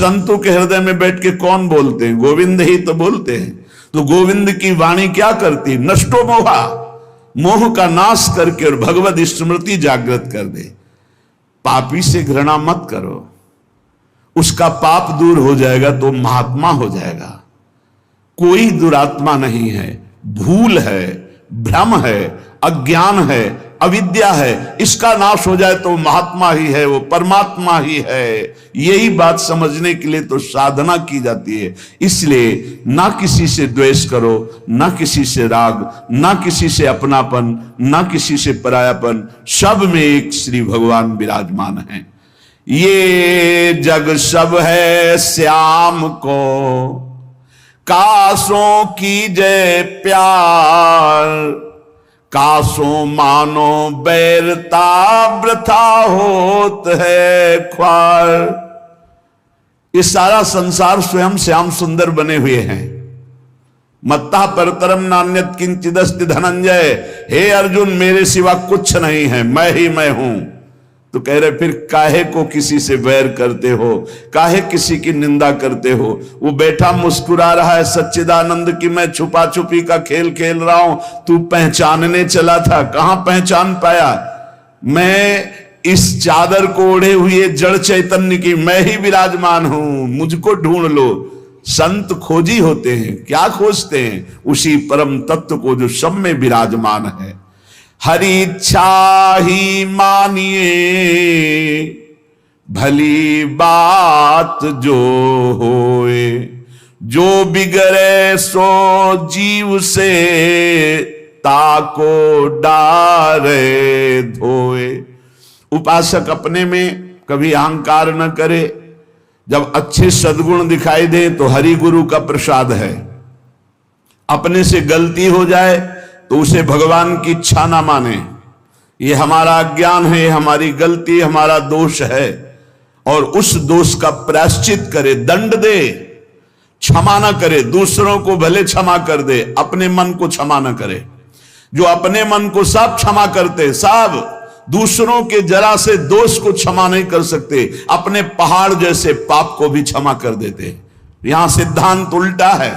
संतों के हृदय में बैठ के कौन बोलते हैं? गोविंद ही तो बोलते हैं। तो गोविंद की वाणी क्या करती? नष्टो मोहा, मोह का नाश करके और भगवत स्मृति जागृत कर दे। पापी से घृणा मत करो, उसका पाप दूर हो जाएगा तो महात्मा हो जाएगा। कोई दुरात्मा नहीं है, भूल है, भ्रम है, अज्ञान है, अविद्या है, इसका नाश हो जाए तो महात्मा ही है, वो परमात्मा ही है। यही बात समझने के लिए तो साधना की जाती है। इसलिए ना किसी से द्वेष करो, ना किसी से राग, ना किसी से अपनापन, ना किसी से परायापन, सब में एक श्री भगवान विराजमान है। ये जग सब है श्याम को, कासों की जय प्यार, कासों मानो बैरता वृथा होत है ख्वार। ये सारा संसार स्वयं श्याम सुंदर बने हुए हैं। मत्ता परतरम नान्यत किंचिदस्ति धनंजय, हे अर्जुन मेरे सिवा कुछ नहीं है, मैं ही मैं हूं। तो कह रहे फिर काहे को किसी से वैर करते हो, काहे किसी की निंदा करते हो? वो बैठा मुस्कुरा रहा है सच्चिदानंद की मैं छुपा छुपी का खेल खेल रहा हूं, तू पहचानने चला था, कहां पहचान पाया? मैं इस चादर को ओढ़े हुए जड़ चैतन्य की मैं ही विराजमान हूं, मुझको ढूंढ लो। संत खोजी होते हैं, क्या खोजते हैं? उसी परम तत्व को जो सब में विराजमान है। हरि इच्छा ही मानिए भली बात जो होए, जो बिगड़े सो जीव से ताको डारे धोए। उपासक अपने में कभी अहंकार न करे, जब अच्छे सद्गुण दिखाई दे तो हरि गुरु का प्रसाद है। अपने से गलती हो जाए तो उसे भगवान की इच्छा ना माने, ये हमारा अज्ञान है, हमारी गलती, हमारा दोष है, और उस दोष का प्रायश्चित करे, दंड दे, क्षमा ना करे। दूसरों को भले क्षमा कर दे, अपने मन को क्षमा ना करे। जो अपने मन को सब क्षमा करते, सब दूसरों के जरा से दोष को क्षमा नहीं कर सकते, अपने पहाड़ जैसे पाप को भी क्षमा कर देते। यहां सिद्धांत उल्टा है।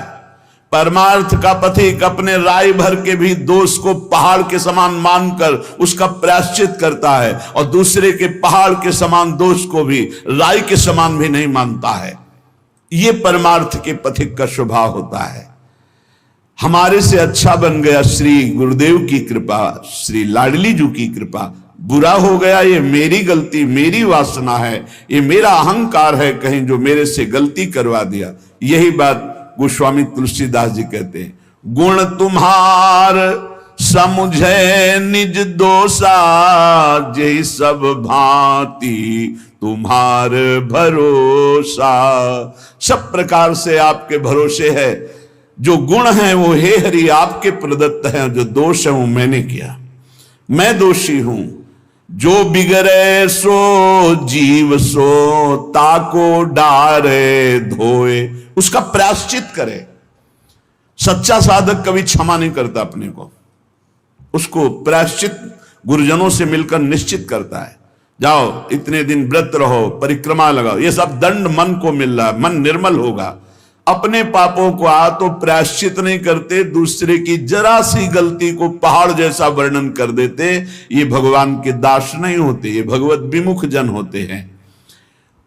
परमार्थ का पथिक अपने राय भर के भी दोष को पहाड़ के समान मानकर उसका प्रायश्चित करता है, और दूसरे के पहाड़ के समान दोष को भी राय के समान भी नहीं मानता है। यह परमार्थ के पथिक का स्वभाव होता है। हमारे से अच्छा बन गया श्री गुरुदेव की कृपा, श्री लाडली जी की कृपा। बुरा हो गया ये मेरी गलती, मेरी वासना है, ये मेरा अहंकार है कहीं जो मेरे से गलती करवा दिया। यही बात गोस्वामी तुलसीदास जी कहते हैं, गुण तुम्हार समुझे निज दोषा, जय सब भांति तुम्हार भरोसा। सब प्रकार से आपके भरोसे है। जो गुण है वो हे हरि आपके प्रदत्त हैं, जो दोष है वो मैंने किया, मैं दोषी हूं। जो बिगड़े सो जीव सो ताको डारे धोए, उसका प्रायश्चित करे। सच्चा साधक कभी क्षमा नहीं करता अपने को, उसको प्रायश्चित गुरुजनों से मिलकर निश्चित करता है। जाओ इतने दिन व्रत रहो, परिक्रमा लगाओ, ये सब दंड मन को मिल रहा है, मन निर्मल होगा। अपने पापों को तो प्रायश्चित नहीं करते, दूसरे की जरा सी गलती को पहाड़ जैसा वर्णन कर देते। ये भगवान के दास नहीं होते, ये भगवत विमुख जन होते हैं।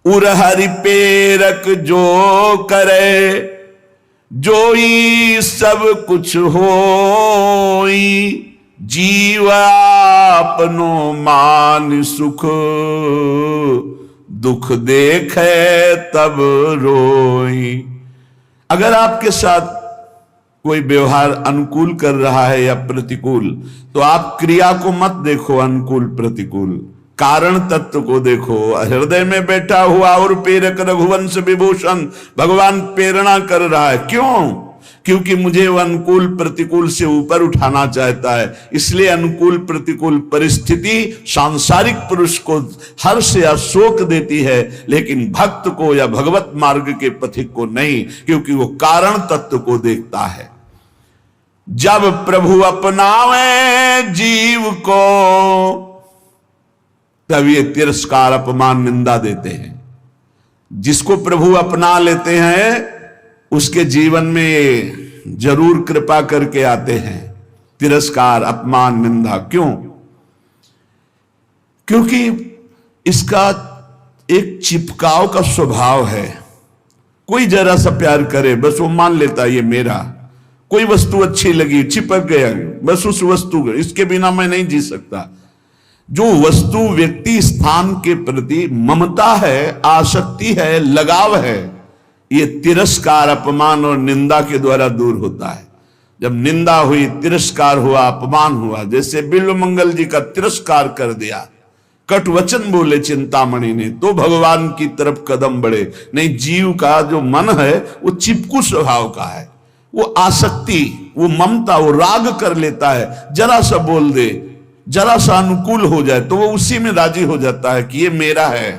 उरहरि पेरक जो करे, जोई सब कुछ होई, जीव आपनो मान सुख, दुख देखे तब रोई। अगर आपके साथ कोई व्यवहार अनुकूल कर रहा है या प्रतिकूल, तो आप क्रिया को मत देखो अनुकूल प्रतिकूल, कारण तत्व को देखो। हृदय में बैठा हुआ और प्रेरक रघुवंश विभूषण भगवान प्रेरणा कर रहा है। क्यों? क्योंकि मुझे वो अनुकूल प्रतिकूल से ऊपर उठाना चाहता है। इसलिए अनुकूल प्रतिकूल परिस्थिति सांसारिक पुरुष को हर्ष या शोक देती है, लेकिन भक्त को या भगवत मार्ग के पथिक को नहीं, क्योंकि वो कारण तत्व को देखता है। जब प्रभु अपनावे जीव को, तब ये तिरस्कार अपमान निंदा देते हैं। जिसको प्रभु अपना लेते हैं उसके जीवन में जरूर कृपा करके आते हैं तिरस्कार, अपमान, निंदा। क्यों? क्योंकि इसका एक चिपकाव का स्वभाव है। कोई जरा सा प्यार करे बस वो मान लेता है ये मेरा। कोई वस्तु अच्छी लगी, चिपक गया, बस उस वस्तु, इसके बिना मैं नहीं जी सकता। जो वस्तु, व्यक्ति, स्थान के प्रति ममता है, आसक्ति है, लगाव है, ये तिरस्कार, अपमान और निंदा के द्वारा दूर होता है। जब निंदा हुई, तिरस्कार हुआ, अपमान हुआ, जैसे बिल्वमंगल जी का तिरस्कार कर दिया, कट वचन बोले चिंतामणि ने, तो भगवान की तरफ कदम बढ़े। नहीं, जीव का जो मन है वो चिपकू स्वभाव का है, वो आसक्ति, वो ममता, वो राग कर लेता है। जरा सा बोल दे, जरा सा अनुकूल हो जाए तो वो उसी में राजी हो जाता है कि ये मेरा है।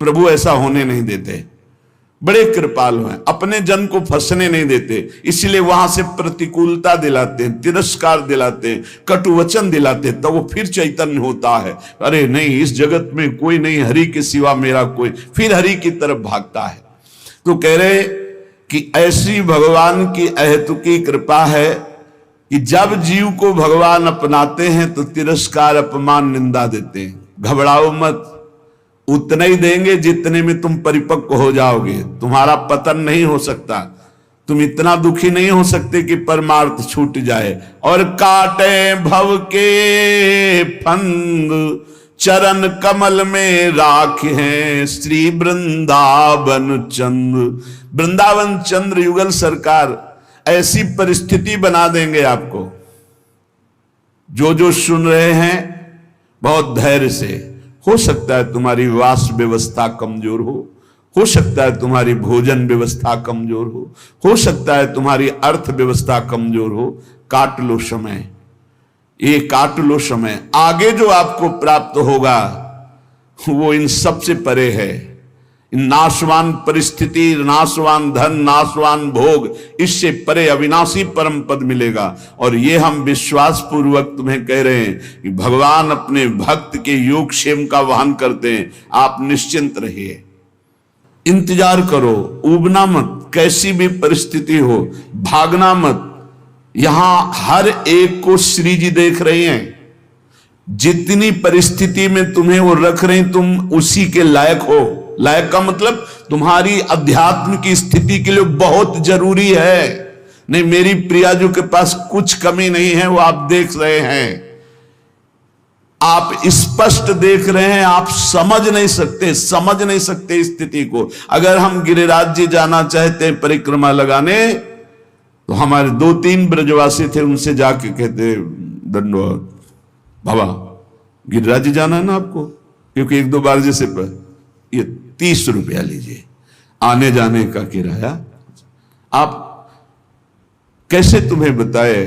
प्रभु ऐसा होने नहीं देते, बड़े कृपालु हैं, अपने जन को फंसने नहीं देते, इसलिए वहां से प्रतिकूलता दिलाते हैं, तिरस्कार दिलाते हैं, कटु वचन दिलाते हैं, तो वो फिर चैतन्य होता है। अरे नहीं, इस जगत में कोई नहीं, हरि के सिवा मेरा कोई, फिर हरि की तरफ भागता है। तो कह रहे कि ऐसी भगवान की अहेतुकी कृपा है कि जब जीव को भगवान अपनाते हैं तो तिरस्कार, अपमान, निंदा देते हैं। घबराओ मत, उतना ही देंगे जितने में तुम परिपक्व हो जाओगे। तुम्हारा पतन नहीं हो सकता, तुम इतना दुखी नहीं हो सकते कि परमार्थ छूट जाए। और काटे भव के फंद, चरण कमल में राख हैं श्री वृंदावन चंद्र। वृंदावन चंद्र युगल सरकार ऐसी परिस्थिति बना देंगे आपको। जो सुन रहे हैं बहुत धैर्य से, हो सकता है तुम्हारी वास व्यवस्था कमजोर हो सकता है तुम्हारी भोजन व्यवस्था कमजोर हो सकता है तुम्हारी अर्थ व्यवस्था कमजोर हो। काट लो समय, ये काट लो समय। आगे जो आपको प्राप्त होगा वो इन सबसे परे है। नाशवान परिस्थिति, नाशवान धन, नाशवान भोग, इससे परे अविनाशी परम पद मिलेगा। और ये हम विश्वास पूर्वक तुम्हें कह रहे हैं कि भगवान अपने भक्त के योगक्षेम का वहन करते हैं। आप निश्चिंत रहिए, इंतजार करो, उबना मत, कैसी भी परिस्थिति हो भागना मत। यहां हर एक को श्री जी देख रहे हैं। जितनी परिस्थिति में तुम्हें वो रख रहे हैं, तुम उसी के लायक हो। लायक का मतलब तुम्हारी अध्यात्म की स्थिति के लिए बहुत जरूरी है। नहीं, मेरी प्रियाजू के पास कुछ कमी नहीं है, वो आप देख रहे हैं, आप स्पष्ट देख रहे हैं, आप समझ नहीं सकते स्थिति को। अगर हम गिरिराज जी जाना चाहते हैं परिक्रमा लगाने, तो हमारे 2-3 ब्रजवासी थे, उनसे जाके कहते दंडवत बाबा गिरिराज जी जाना है ना आपको, क्योंकि 1-2 बार जैसे पर ये 30 रुपया लीजिए आने जाने का किराया। आप कैसे तुम्हें बताए,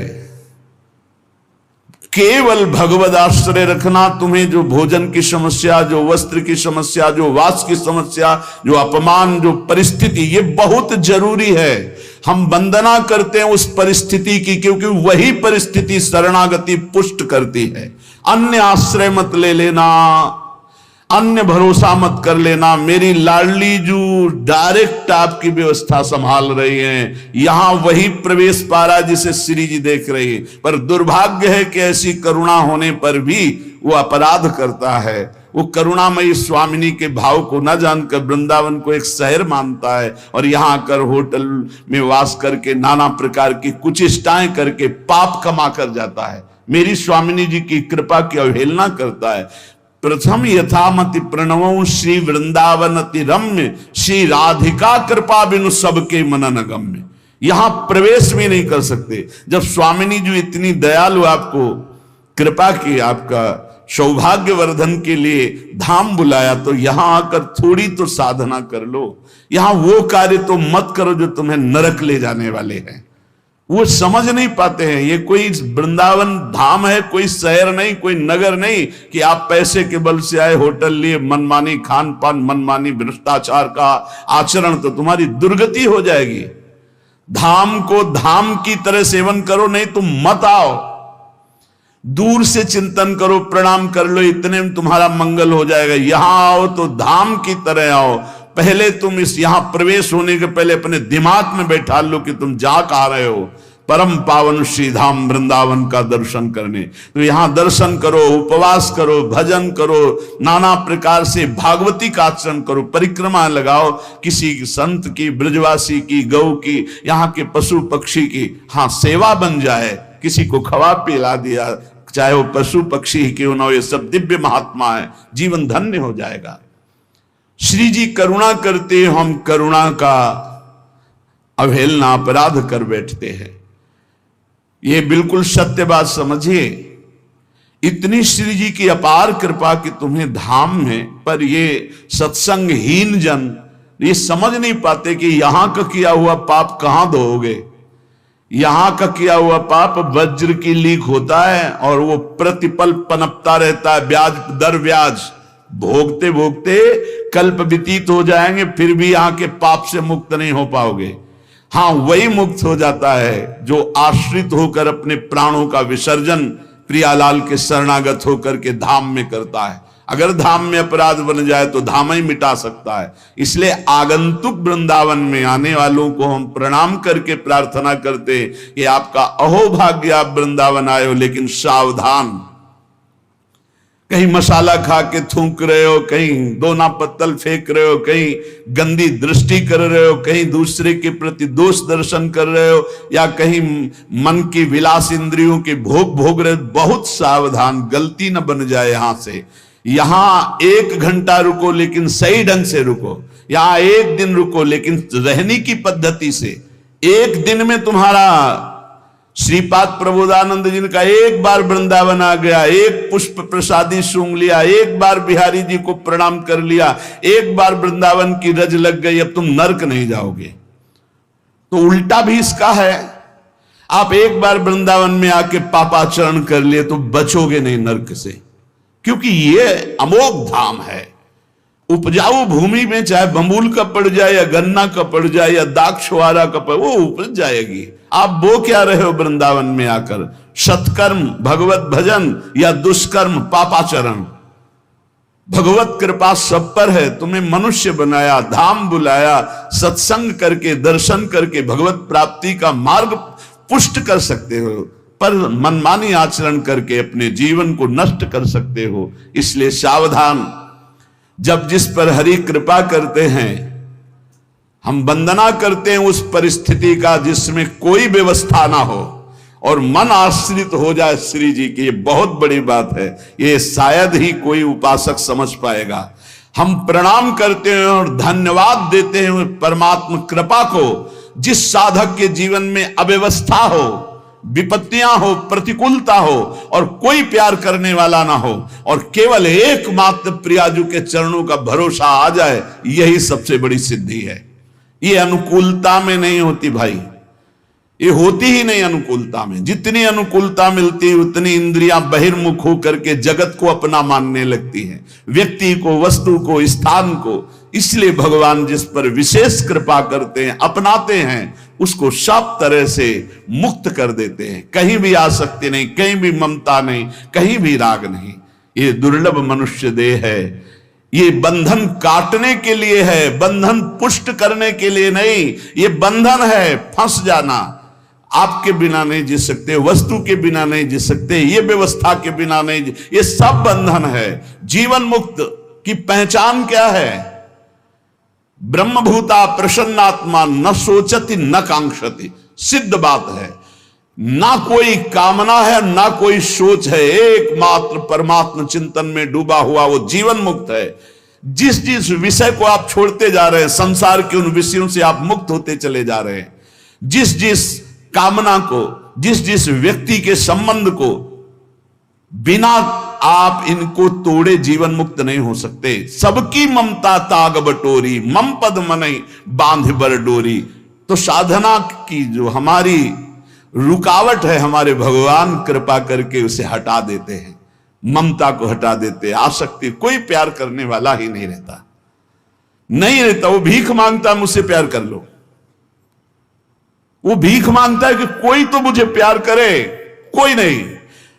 केवल भगवद आश्रय रखना। तुम्हें जो भोजन की समस्या, जो वस्त्र की समस्या, जो वास की समस्या, जो अपमान, जो परिस्थिति, ये बहुत जरूरी है। हम वंदना करते हैं उस परिस्थिति की, क्योंकि वही परिस्थिति शरणागति पुष्ट करती है। अन्य आश्रय मत ले लेना, अन्य भरोसा मत कर लेना। मेरी लाडली जो डायरेक्ट आपकी व्यवस्था संभाल रही हैं, यहां वही प्रवेश पा रहा जिसे श्री जी देख रही है। पर दुर्भाग्य है कि ऐसी करुणा होने पर भी वो अपराध करता है। वो करुणामयी स्वामिनी के भाव को न जानकर वृंदावन को एक शहर मानता है, और यहां आकर होटल में वास करके नाना प्रकार की कुचेष्टाएं करके पाप कमा कर जाता है। मेरी स्वामिनी जी की कृपा की अवहेलना करता है। प्रथम यथामति प्रणवों श्री वृंदावन अति रम्य, श्री राधिका कृपा बिनु सबके मनन गम्य। यहां प्रवेश भी नहीं कर सकते। जब स्वामिनी जी इतनी दयालु आपको कृपा की, आपका सौभाग्य वर्धन के लिए धाम बुलाया, तो यहां आकर थोड़ी तो साधना कर लो। यहां वो कार्य तो मत करो जो तुम्हें नरक ले जाने वाले हैं। वो समझ नहीं पाते हैं। ये कोई वृंदावन धाम है, कोई शहर नहीं, कोई नगर नहीं कि आप पैसे के बल से आए, होटल लिए, मनमानी खान पान, मनमानी भ्रष्टाचार का आचरण, तो तुम्हारी दुर्गति हो जाएगी। धाम को धाम की तरह सेवन करो, नहीं तुम मत आओ। दूर से चिंतन करो, प्रणाम कर लो, इतने में तुम्हारा मंगल हो जाएगा। यहां आओ तो धाम की तरह आओ, पहले तुम इस यहां प्रवेश होने के पहले अपने दिमाग में बैठा लो कि तुम जा कहां रहे हो, परम पावन श्री धाम वृंदावन का दर्शन करने। तो यहां दर्शन करो, उपवास करो, भजन करो, नाना प्रकार से भागवती का आचरण करो, परिक्रमा लगाओ, किसी संत की, ब्रजवासी की, गौ की, यहाँ के पशु पक्षी की हाँ सेवा बन जाए, किसी को खवा पिला दिया, चाहे वो पशु पक्षी ही क्यों ना हो, ये सब दिव्य महात्मा है, जीवन धन्य हो जाएगा। श्री जी करुणा करते, हम करुणा का अवहेलना अपराध कर बैठते हैं। ये बिल्कुल सत्य बात समझिए। इतनी श्री जी की अपार कृपा कि तुम्हें धाम में, पर ये सत्संगहीन जन ये समझ नहीं पाते कि यहां का किया हुआ पाप कहां धोओगे। यहां का किया हुआ पाप वज्र की लीक होता है और वो प्रतिपल पनपता रहता है, ब्याज दर ब्याज, भोगते भोगते कल्प व्यतीत हो जाएंगे, फिर भी यहां के पाप से मुक्त नहीं हो पाओगे। हाँ, वही मुक्त हो जाता है जो आश्रित होकर अपने प्राणों का विसर्जन प्रियालाल के शरणागत होकर के धाम में करता है। अगर धाम में अपराध बन जाए तो धाम ही मिटा सकता है। इसलिए आगंतुक वृंदावन में आने वालों को हम प्रणाम करके प्रार्थना करते कि आपका अहोभाग्य, आप वृंदावन आए हो, लेकिन सावधान, कहीं मसाला खा के थूक रहे हो, कहीं दोना पत्तल फेंक रहे हो, कहीं गंदी दृष्टि कर रहे हो, कहीं दूसरे के प्रति दोष दर्शन कर रहे हो, या कहीं मन की विलास इंद्रियों के भोग भोग रहे हो। बहुत सावधान, गलती न बन जाए। यहां से यहां 1 घंटा रुको लेकिन सही ढंग से रुको, यहां 1 दिन रुको लेकिन रहने की पद्धति से। 1 दिन में तुम्हारा श्रीपाद प्रबोधानंद जी का 1 बार वृंदावन आ गया, 1 पुष्प प्रसादी सूंघ लिया, 1 बार बिहारी जी को प्रणाम कर लिया, 1 बार वृंदावन की रज लग गई, अब तुम नरक नहीं जाओगे। तो उल्टा भी इसका है, आप 1 बार वृंदावन में आके पापाचरण कर लिए तो बचोगे नहीं नरक से, क्योंकि ये अमोघ धाम है। उपजाऊ भूमि में चाहे बमूल का पड़ जाए या गन्ना का पड़ जाए या दाक्षवारा का पड़, वो उपज जाएगी। आप बो क्या रहे हो वृंदावन में आकर? सत्कर्म भगवत भजन या दुष्कर्म पापाचरण। भगवत कृपा सब पर है, तुम्हें मनुष्य बनाया, धाम बुलाया, सत्संग करके दर्शन करके भगवत प्राप्ति का मार्ग पुष्ट कर सकते हो, पर मनमानी आचरण करके अपने जीवन को नष्ट कर सकते हो। इसलिए सावधान। जब जिस पर हरि कृपा करते हैं, हम वंदना करते हैं उस परिस्थिति का जिसमें कोई व्यवस्था ना हो और मन आश्रित हो जाए श्री जी की, ये बहुत बड़ी बात है। ये शायद ही कोई उपासक समझ पाएगा। हम प्रणाम करते हैं और धन्यवाद देते हैं परमात्मा कृपा को। जिस साधक के जीवन में अव्यवस्था हो, विपत्तियां हो, प्रतिकूलता हो और कोई प्यार करने वाला ना हो और केवल एकमात्र प्रियाजू के चरणों का भरोसा आ जाए, यही सबसे बड़ी सिद्धि है। ये अनुकूलता में नहीं होती भाई, ये होती ही नहीं अनुकूलता में। जितनी अनुकूलता मिलती उतनी इंद्रियां बहिर्मुख होकर के जगत को अपना मानने लगती हैं, व्यक्ति को, वस्तु को, स्थान को। इसलिए भगवान जिस पर विशेष कृपा करते हैं, अपनाते हैं, उसको सब तरह से मुक्त कर देते हैं। कहीं भी आसक्ति नहीं, कहीं भी ममता नहीं, कहीं भी राग नहीं। ये दुर्लभ मनुष्य देह है। ये बंधन काटने के लिए है, बंधन पुष्ट करने के लिए नहीं। ये बंधन है फंस जाना। आपके बिना नहीं जी सकते, वस्तु के बिना नहीं जी सकते, ये व्यवस्था के बिना नहीं, ये सब बंधन है। जीवन मुक्त की पहचान क्या है? ब्रह्मभूता प्रसन्नात्मा न सोचति न कांक्षति। सिद्ध बात है। ना कोई कामना है, ना कोई सोच है, एकमात्र परमात्मा चिंतन में डूबा हुआ वो जीवन मुक्त है। जिस जिस विषय को आप छोड़ते जा रहे हैं, संसार के उन विषयों से आप मुक्त होते चले जा रहे हैं। जिस जिस कामना को, जिस जिस व्यक्ति के संबंध को बिना आप इनको तोड़े जीवन मुक्त नहीं हो सकते। सबकी ममता ताग बटोरी, मम पद मनई बांध बर डोरी। तो साधना की जो हमारी रुकावट है, हमारे भगवान कृपा करके उसे हटा देते हैं, ममता को हटा देते हैं। आसक्ति, कोई प्यार करने वाला ही नहीं रहता, नहीं रहता। वो भीख मांगता है, मुझसे प्यार कर लो। वो भीख मांगता है कि कोई तो मुझे प्यार करे, कोई नहीं।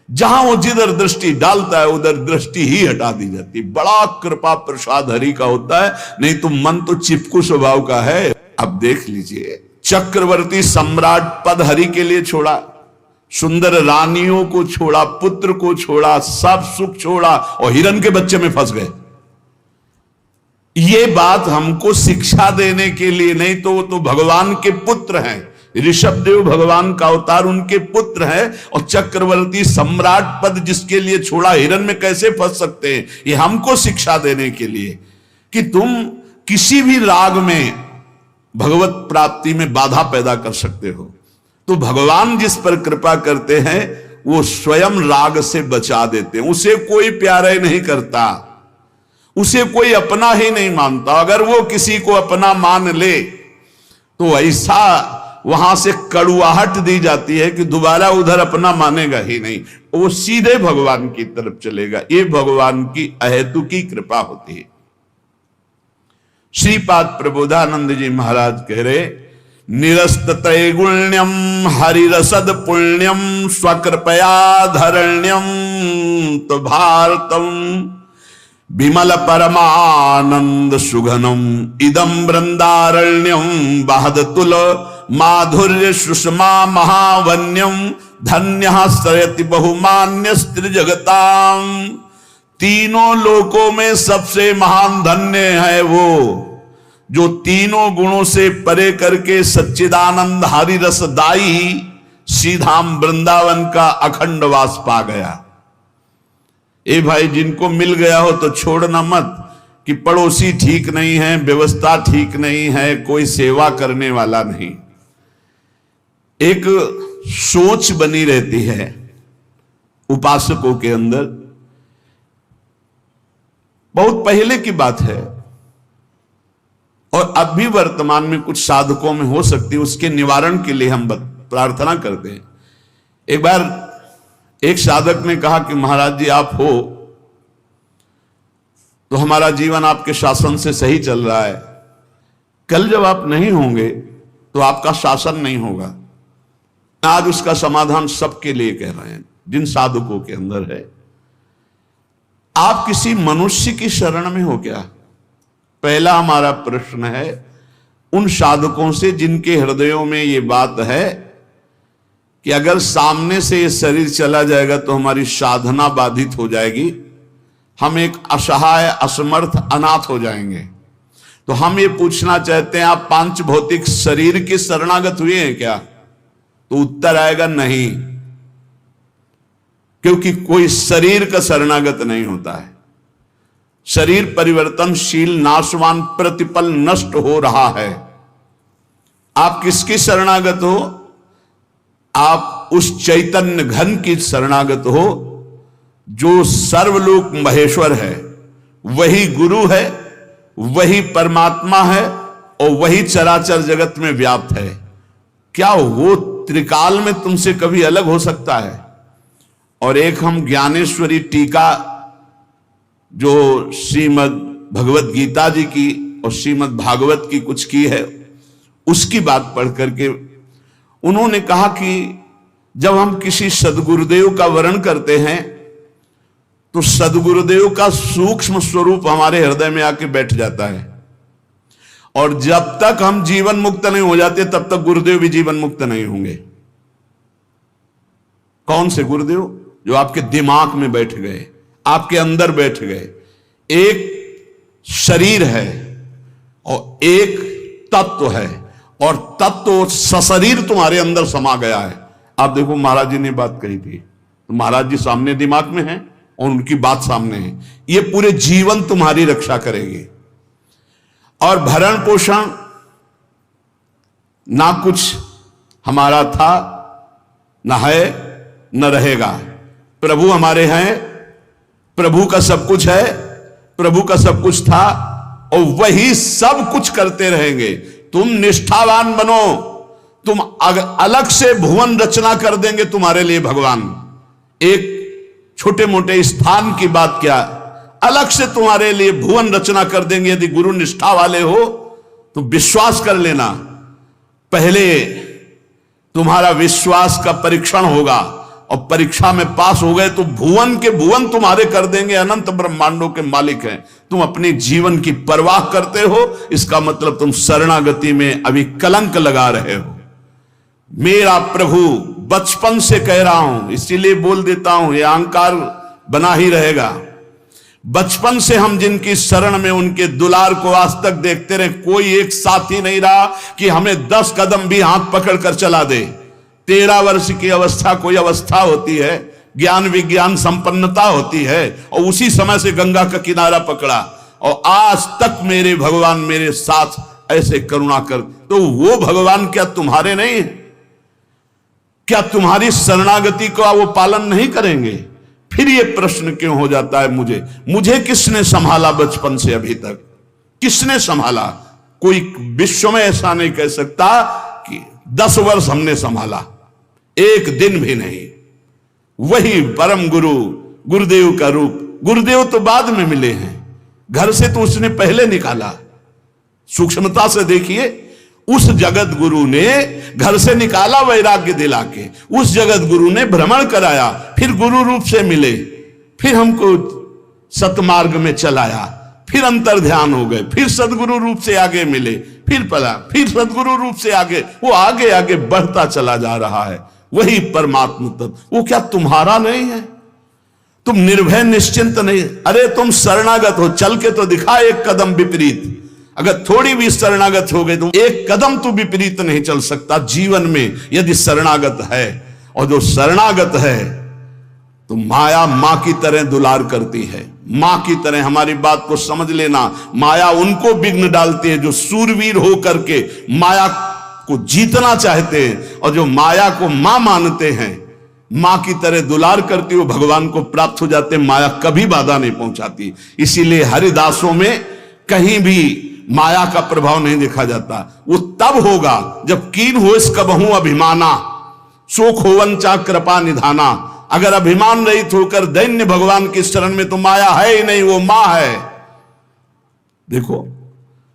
जहां वो जिधर दृष्टि डालता है उधर दृष्टि ही हटा दी जाती। बड़ा कृपा प्रसाद हरि का होता है, नहीं तो मन तो चिपकू स्वभाव का है। अब देख लीजिए, चक्रवर्ती सम्राट पद हरि के लिए छोड़ा, सुंदर रानियों को छोड़ा, पुत्र को छोड़ा, सब सुख छोड़ा और हिरण के बच्चे में फंस गए। ये बात हमको शिक्षा देने के लिए, नहीं तो वो तो भगवान के पुत्र हैं, ऋषभदेव भगवान का अवतार, उनके पुत्र हैं, और चक्रवर्ती सम्राट पद जिसके लिए छोड़ा, हिरण में कैसे फंस सकते हैं। ये हमको शिक्षा देने के लिए कि तुम किसी भी राग में भगवत प्राप्ति में बाधा पैदा कर सकते हो। तो भगवान जिस पर कृपा करते हैं वो स्वयं राग से बचा देते हैं। उसे कोई प्यारा ही नहीं करता, उसे कोई अपना ही नहीं मानता। अगर वो किसी को अपना मान ले तो ऐसा वहां से कड़ुआहट दी जाती है कि दोबारा उधर अपना मानेगा ही नहीं, वो सीधे भगवान की तरफ चलेगा। ये भगवान की अहेतुकी कृपा होती है। श्रीपाद प्रबोधानंद जी महाराज कह रहे, निरस्त त्रैगुण्यम हरिरसद पुण्यम स्वकृपया धरण्यम तो भारतम विमल परमानंद सुघनम इदम वृंदारण्यम बहदतुल माधुर्य सुषमा महावन्यम धन्य श्रयति बहुमान्य स्त्री जगताम। तीनों लोकों में सबसे महान धन्य है वो जो तीनों गुणों से परे करके सच्चिदानंद हरि रसदाई श्रीधाम वृंदावन का अखंड वास पा गया। ए भाई, जिनको मिल गया हो तो छोड़ना मत कि पड़ोसी ठीक नहीं है, व्यवस्था ठीक नहीं है, कोई सेवा करने वाला नहीं। एक सोच बनी रहती है उपासकों के अंदर, बहुत पहले की बात है और अब भी वर्तमान में कुछ साधकों में हो सकती है। उसके निवारण के लिए हम प्रार्थना करते हैं। एक बार एक साधक ने कहा कि महाराज जी आप हो तो हमारा जीवन आपके शासन से सही चल रहा है, कल जब आप नहीं होंगे तो आपका शासन नहीं होगा। आज उसका समाधान सबके लिए कह रहे हैं जिन साधकों के अंदर है। आप किसी मनुष्य की शरण में हो क्या? पहला हमारा प्रश्न है उन साधकों से जिनके हृदयों में ये बात है कि अगर सामने से ये शरीर चला जाएगा तो हमारी साधना बाधित हो जाएगी, हम एक असहाय असमर्थ अनाथ हो जाएंगे। तो हम ये पूछना चाहते हैं आप पांच भौतिक शरीर के शरणागत हुए हैं क्या? तो उत्तर आएगा नहीं, क्योंकि कोई शरीर का शरणागत नहीं होता है। शरीर परिवर्तनशील, नाशवान, प्रतिपल नष्ट हो रहा है। आप किसकी शरणागत हो? आप उस चैतन्य घन की शरणागत हो जो सर्वलोक महेश्वर है, वही गुरु है, वही परमात्मा है और वही चराचर जगत में व्याप्त है। क्या वो त्रिकाल में तुमसे कभी अलग हो सकता है? और एक हम ज्ञानेश्वरी टीका जो श्रीमद् भगवत गीता जी की और श्रीमद् भागवत की कुछ की है, उसकी बात पढ़ करके उन्होंने कहा कि जब हम किसी सदगुरुदेव का वर्ण करते हैं तो सदगुरुदेव का सूक्ष्म स्वरूप हमारे हृदय में आके बैठ जाता है, और जब तक हम जीवन मुक्त नहीं हो जाते तब तक गुरुदेव भी जीवन मुक्त नहीं होंगे। कौन से गुरुदेव? जो आपके दिमाग में बैठ गए, आपके अंदर बैठ गए। एक शरीर है और एक तत्व है, और तत्व सशरीर तुम्हारे अंदर समा गया है। आप देखो महाराज जी ने बात कही थी, तो महाराज जी सामने दिमाग में है और उनकी बात सामने है। ये पूरे जीवन तुम्हारी रक्षा करेगी। और भरण पोषण ना कुछ हमारा था, ना है, न रहेगा। प्रभु हमारे हैं, प्रभु का सब कुछ है, प्रभु का सब कुछ था और वही सब कुछ करते रहेंगे। तुम निष्ठावान बनो, तुम अलग से भुवन रचना कर देंगे तुम्हारे लिए भगवान। एक छोटे मोटे स्थान की बात क्या, अलग से तुम्हारे लिए भुवन रचना कर देंगे। यदि गुरु निष्ठा वाले हो तो विश्वास कर लेना, पहले तुम्हारा विश्वास का परीक्षण होगा, और परीक्षा में पास हो गए तो भुवन के भुवन तुम्हारे कर देंगे, अनंत ब्रह्मांडों के मालिक हैं। तुम अपने जीवन की परवाह करते हो, इसका मतलब तुम शरणागति में अभी कलंक लगा रहे हो। मेरा प्रभु बचपन से कह रहा हूं, इसीलिए बोल देता हूं, यह अहंकार बना ही रहेगा। बचपन से हम जिनकी शरण में उनके दुलार को आज तक देखते रहे, कोई एक साथी नहीं रहा कि हमें 10 कदम भी हाथ पकड़ कर चला दे। 13 वर्ष की अवस्था कोई अवस्था होती है, ज्ञान विज्ञान संपन्नता होती है, और उसी समय से गंगा का किनारा पकड़ा और आज तक मेरे भगवान मेरे साथ ऐसे करुणा कर। तो वो भगवान क्या तुम्हारे नहीं है? क्या तुम्हारी शरणागति का वो पालन नहीं करेंगे? फिर ये प्रश्न क्यों हो जाता है मुझे किसने संभाला बचपन से अभी तक? किसने संभाला? कोई विश्व में ऐसा नहीं कह सकता कि 10 वर्ष हमने संभाला, एक दिन भी नहीं। वही परम गुरु गुरुदेव का रूप। गुरुदेव तो बाद में मिले हैं, घर से तो उसने पहले निकाला। सूक्ष्मता से देखिए, उस जगत गुरु ने घर से निकाला वैराग्य दिला के, उस जगत गुरु ने भ्रमण कराया, फिर गुरु रूप से मिले, फिर हमको सतमार्ग में चलाया, फिर अंतर ध्यान हो गए, फिर सदगुरु रूप से आगे मिले, फिर पला, फिर सदगुरु रूप से आगे, वो आगे आगे बढ़ता चला जा रहा है। वही परमात्मा तत्व। वो क्या तुम्हारा नहीं है? तुम निर्भय निश्चिंत नहीं? अरे तुम शरणागत हो, चल के तो दिखा एक कदम विपरीत। अगर थोड़ी भी शरणागत हो गए तो एक कदम तो विपरीत नहीं चल सकता जीवन में, यदि शरणागत है। और जो शरणागत है तो माया मां की तरह दुलार करती है, मां की तरह। हमारी बात को समझ लेना, माया उनको विघ्न डालती है जो सूरवीर हो करके माया को जीतना चाहते हैं, और जो माया को मां मानते हैं, मां की तरह दुलार करती हो, भगवान को प्राप्त हो जाते हैं। माया कभी बाधा नहीं पहुंचाती। इसीलिए हरिदासों में कहीं भी माया का प्रभाव नहीं देखा जाता। वो तब होगा जब कीन हो इस कबहू अभिमाना, शोक होवन चा कृपा निधाना। अगर अभिमान रहित होकर दैन्य भगवान की शरण में, तो माया है ही नहीं, वो मां है। देखो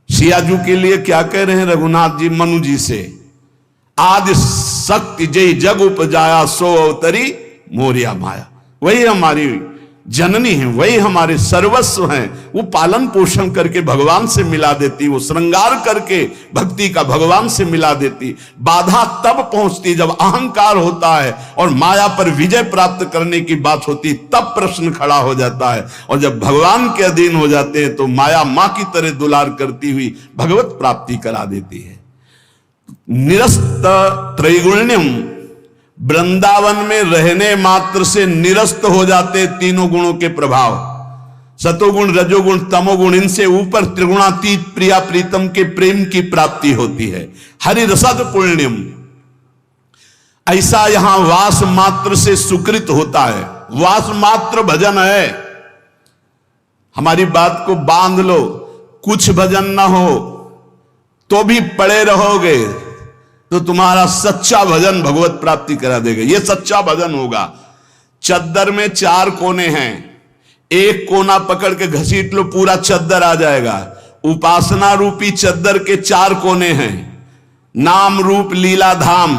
सियाजू के लिए क्या कह रहे हैं रघुनाथ जी मनु जी से, आदि शक्ति जय जग उपजाया सो अवतरी मोरिया माया। वही हमारी जननी है, वही हमारे सर्वस्व हैं। वो पालन पोषण करके भगवान से मिला देती, वो श्रृंगार करके भक्ति का भगवान से मिला देती। बाधा तब पहुंचती जब अहंकार होता है और माया पर विजय प्राप्त करने की बात होती, तब प्रश्न खड़ा हो जाता है। और जब भगवान के अधीन हो जाते हैं तो माया मां की तरह दुलार करती हुई भगवत प्राप्ति करा देती है। निरस्त त्रैगुण्यम, वृंदावन में रहने मात्र से निरस्त हो जाते तीनों गुणों के प्रभाव, सतोगुण रजोगुण तमोगुण। इनसे ऊपर त्रिगुणातीत प्रिया प्रीतम के प्रेम की प्राप्ति होती है। हरि रसद पुण्यम, ऐसा यहां वास मात्र से सुकृत होता है। वास मात्र भजन है। हमारी बात को बांध लो, कुछ भजन ना हो तो भी पड़े रहोगे तो तुम्हारा सच्चा भजन भगवत प्राप्ति करा देगा। यह सच्चा भजन होगा। चद्दर में 4 कोने हैं, एक कोना पकड़ के घसीट लो, पूरा चद्दर आ जाएगा। उपासना रूपी चद्दर के 4 कोने हैं, नाम रूप लीला धाम।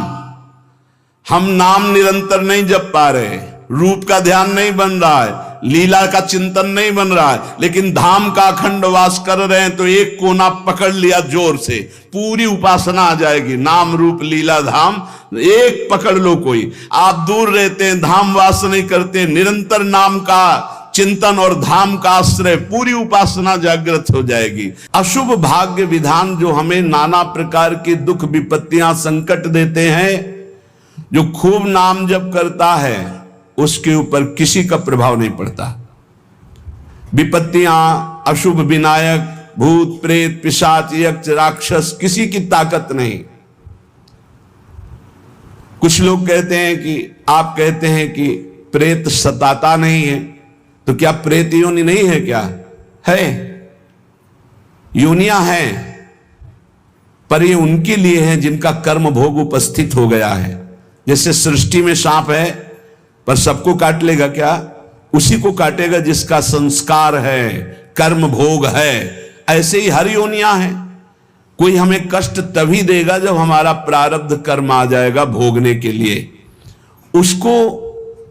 हम नाम निरंतर नहीं जप पा रहे, रूप का ध्यान नहीं बन रहा है, लीला का चिंतन नहीं बन रहा है, लेकिन धाम का अखंड वास कर रहे हैं। तो एक कोना पकड़ लिया जोर से, पूरी उपासना आ जाएगी। नाम रूप लीला धाम एक पकड़ लो। कोई आप दूर रहते हैं, धाम वास नहीं करते, निरंतर नाम का चिंतन और धाम का आश्रय, पूरी उपासना जागृत हो जाएगी। अशुभ भाग्य विधान जो हमें नाना प्रकार की दुख विपत्तियां संकट देते हैं, जो खूब नाम जप करता है उसके ऊपर किसी का प्रभाव नहीं पड़ता। विपत्तियां, अशुभ विनायक, भूत प्रेत पिशाच यक्ष राक्षस, किसी की ताकत नहीं। कुछ लोग कहते हैं कि आप कहते हैं कि प्रेत सताता नहीं है, तो क्या प्रेत योनि नहीं है? क्या है? योनियां हैं, पर ये उनके लिए है जिनका कर्म भोग उपस्थित हो गया है। जैसे सृष्टि में सांप है, पर सबको काट लेगा क्या? उसी को काटेगा जिसका संस्कार है, कर्म भोग है। ऐसे ही हर योनियां हैं। कोई हमें कष्ट तभी देगा जब हमारा प्रारब्ध कर्म आ जाएगा भोगने के लिए। उसको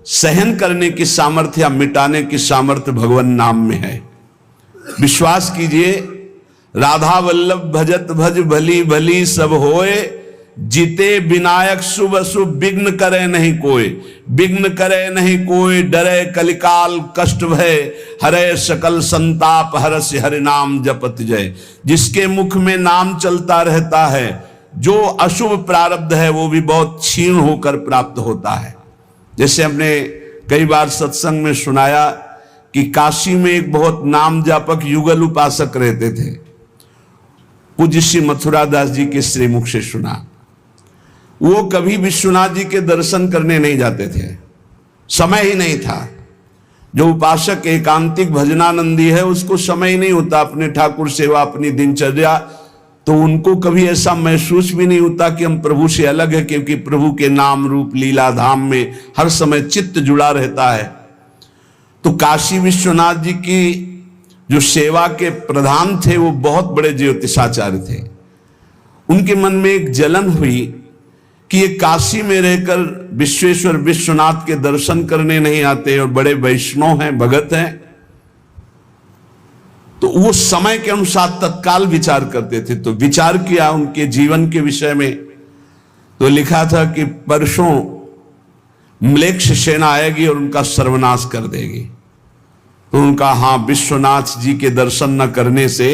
सहन करने की सामर्थ्य या मिटाने की सामर्थ्य भगवान नाम में है। विश्वास कीजिए, राधा वल्लभ भजत भज भली भली सब होए, जीते विनायक शुभ अशुभ विघ्न करे नहीं कोई, विघ्न करे नहीं कोई, डरे कलिकाल कष्ट भय, हरे सकल संताप हरस हरि नाम जपत जय। जिसके मुख में नाम चलता रहता है, जो अशुभ प्रारब्ध है वो भी बहुत क्षीण होकर प्राप्त होता है। जैसे हमने कई बार सत्संग में सुनाया कि काशी में एक बहुत नाम जापक युगल उपासक रहते थे। पूज्य श्री मथुरा दास जी के श्रीमुख से सुना, वो कभी विश्वनाथ जी के दर्शन करने नहीं जाते थे, समय ही नहीं था। जो उपासक एकांतिक भजनानंदी है उसको समय ही नहीं होता अपने ठाकुर सेवा, अपनी दिनचर्या, तो उनको कभी ऐसा महसूस भी नहीं होता कि हम प्रभु से अलग है, क्योंकि प्रभु के नाम रूप लीला धाम में हर समय चित्त जुड़ा रहता है। तो काशी विश्वनाथ जी की जो सेवा के प्रधान थे वो बहुत बड़े ज्योतिषाचार्य थे। उनके मन में एक जलन हुई कि ये काशी में रहकर विश्वेश्वर विश्वनाथ के दर्शन करने नहीं आते और बड़े वैष्णव हैं, भगत हैं। तो वो समय के अनुसार तत्काल विचार करते थे। तो विचार किया उनके जीवन के विषय में, तो लिखा था कि परसों म्लेच्छ सेना आएगी और उनका सर्वनाश कर देगी। तो उनका हाँ, विश्वनाथ जी के दर्शन न करने से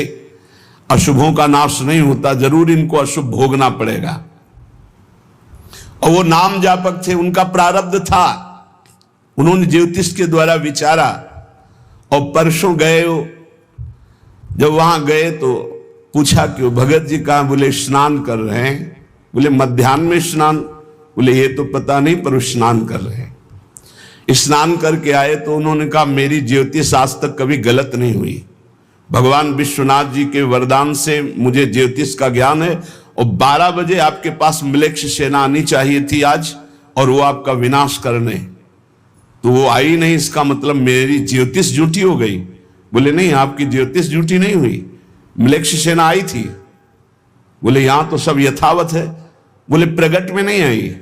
अशुभों का नाश नहीं होता, जरूर इनको अशुभ भोगना पड़ेगा। और वो नाम जापक थे, उनका प्रारब्ध था, उन्होंने ज्योतिष के द्वारा विचारा और परसों गए। जब वहां गए तो पूछा कि वो भगत जी कहाँ? बोले स्नान कर रहे हैं। बोले मध्याह्न में स्नान? बोले ये तो पता नहीं, पर स्नान कर रहे हैं। स्नान करके आए तो उन्होंने कहा मेरी ज्योतिष आज तक कभी गलत नहीं हुई, भगवान विश्वनाथ जी के वरदान से मुझे ज्योतिष का ज्ञान है, और 12 बजे आपके पास म्लेच्छ सेना आनी चाहिए थी आज, और वो आपका विनाश करने, तो वो आई नहीं, इसका मतलब मेरी ज्योतिष झूठी हो गई। बोले नहीं, आपकी ज्योतिष झूठी नहीं हुई, म्लेच्छ सेना आई थी। बोले यहां तो सब यथावत है। बोले प्रगट में नहीं आई,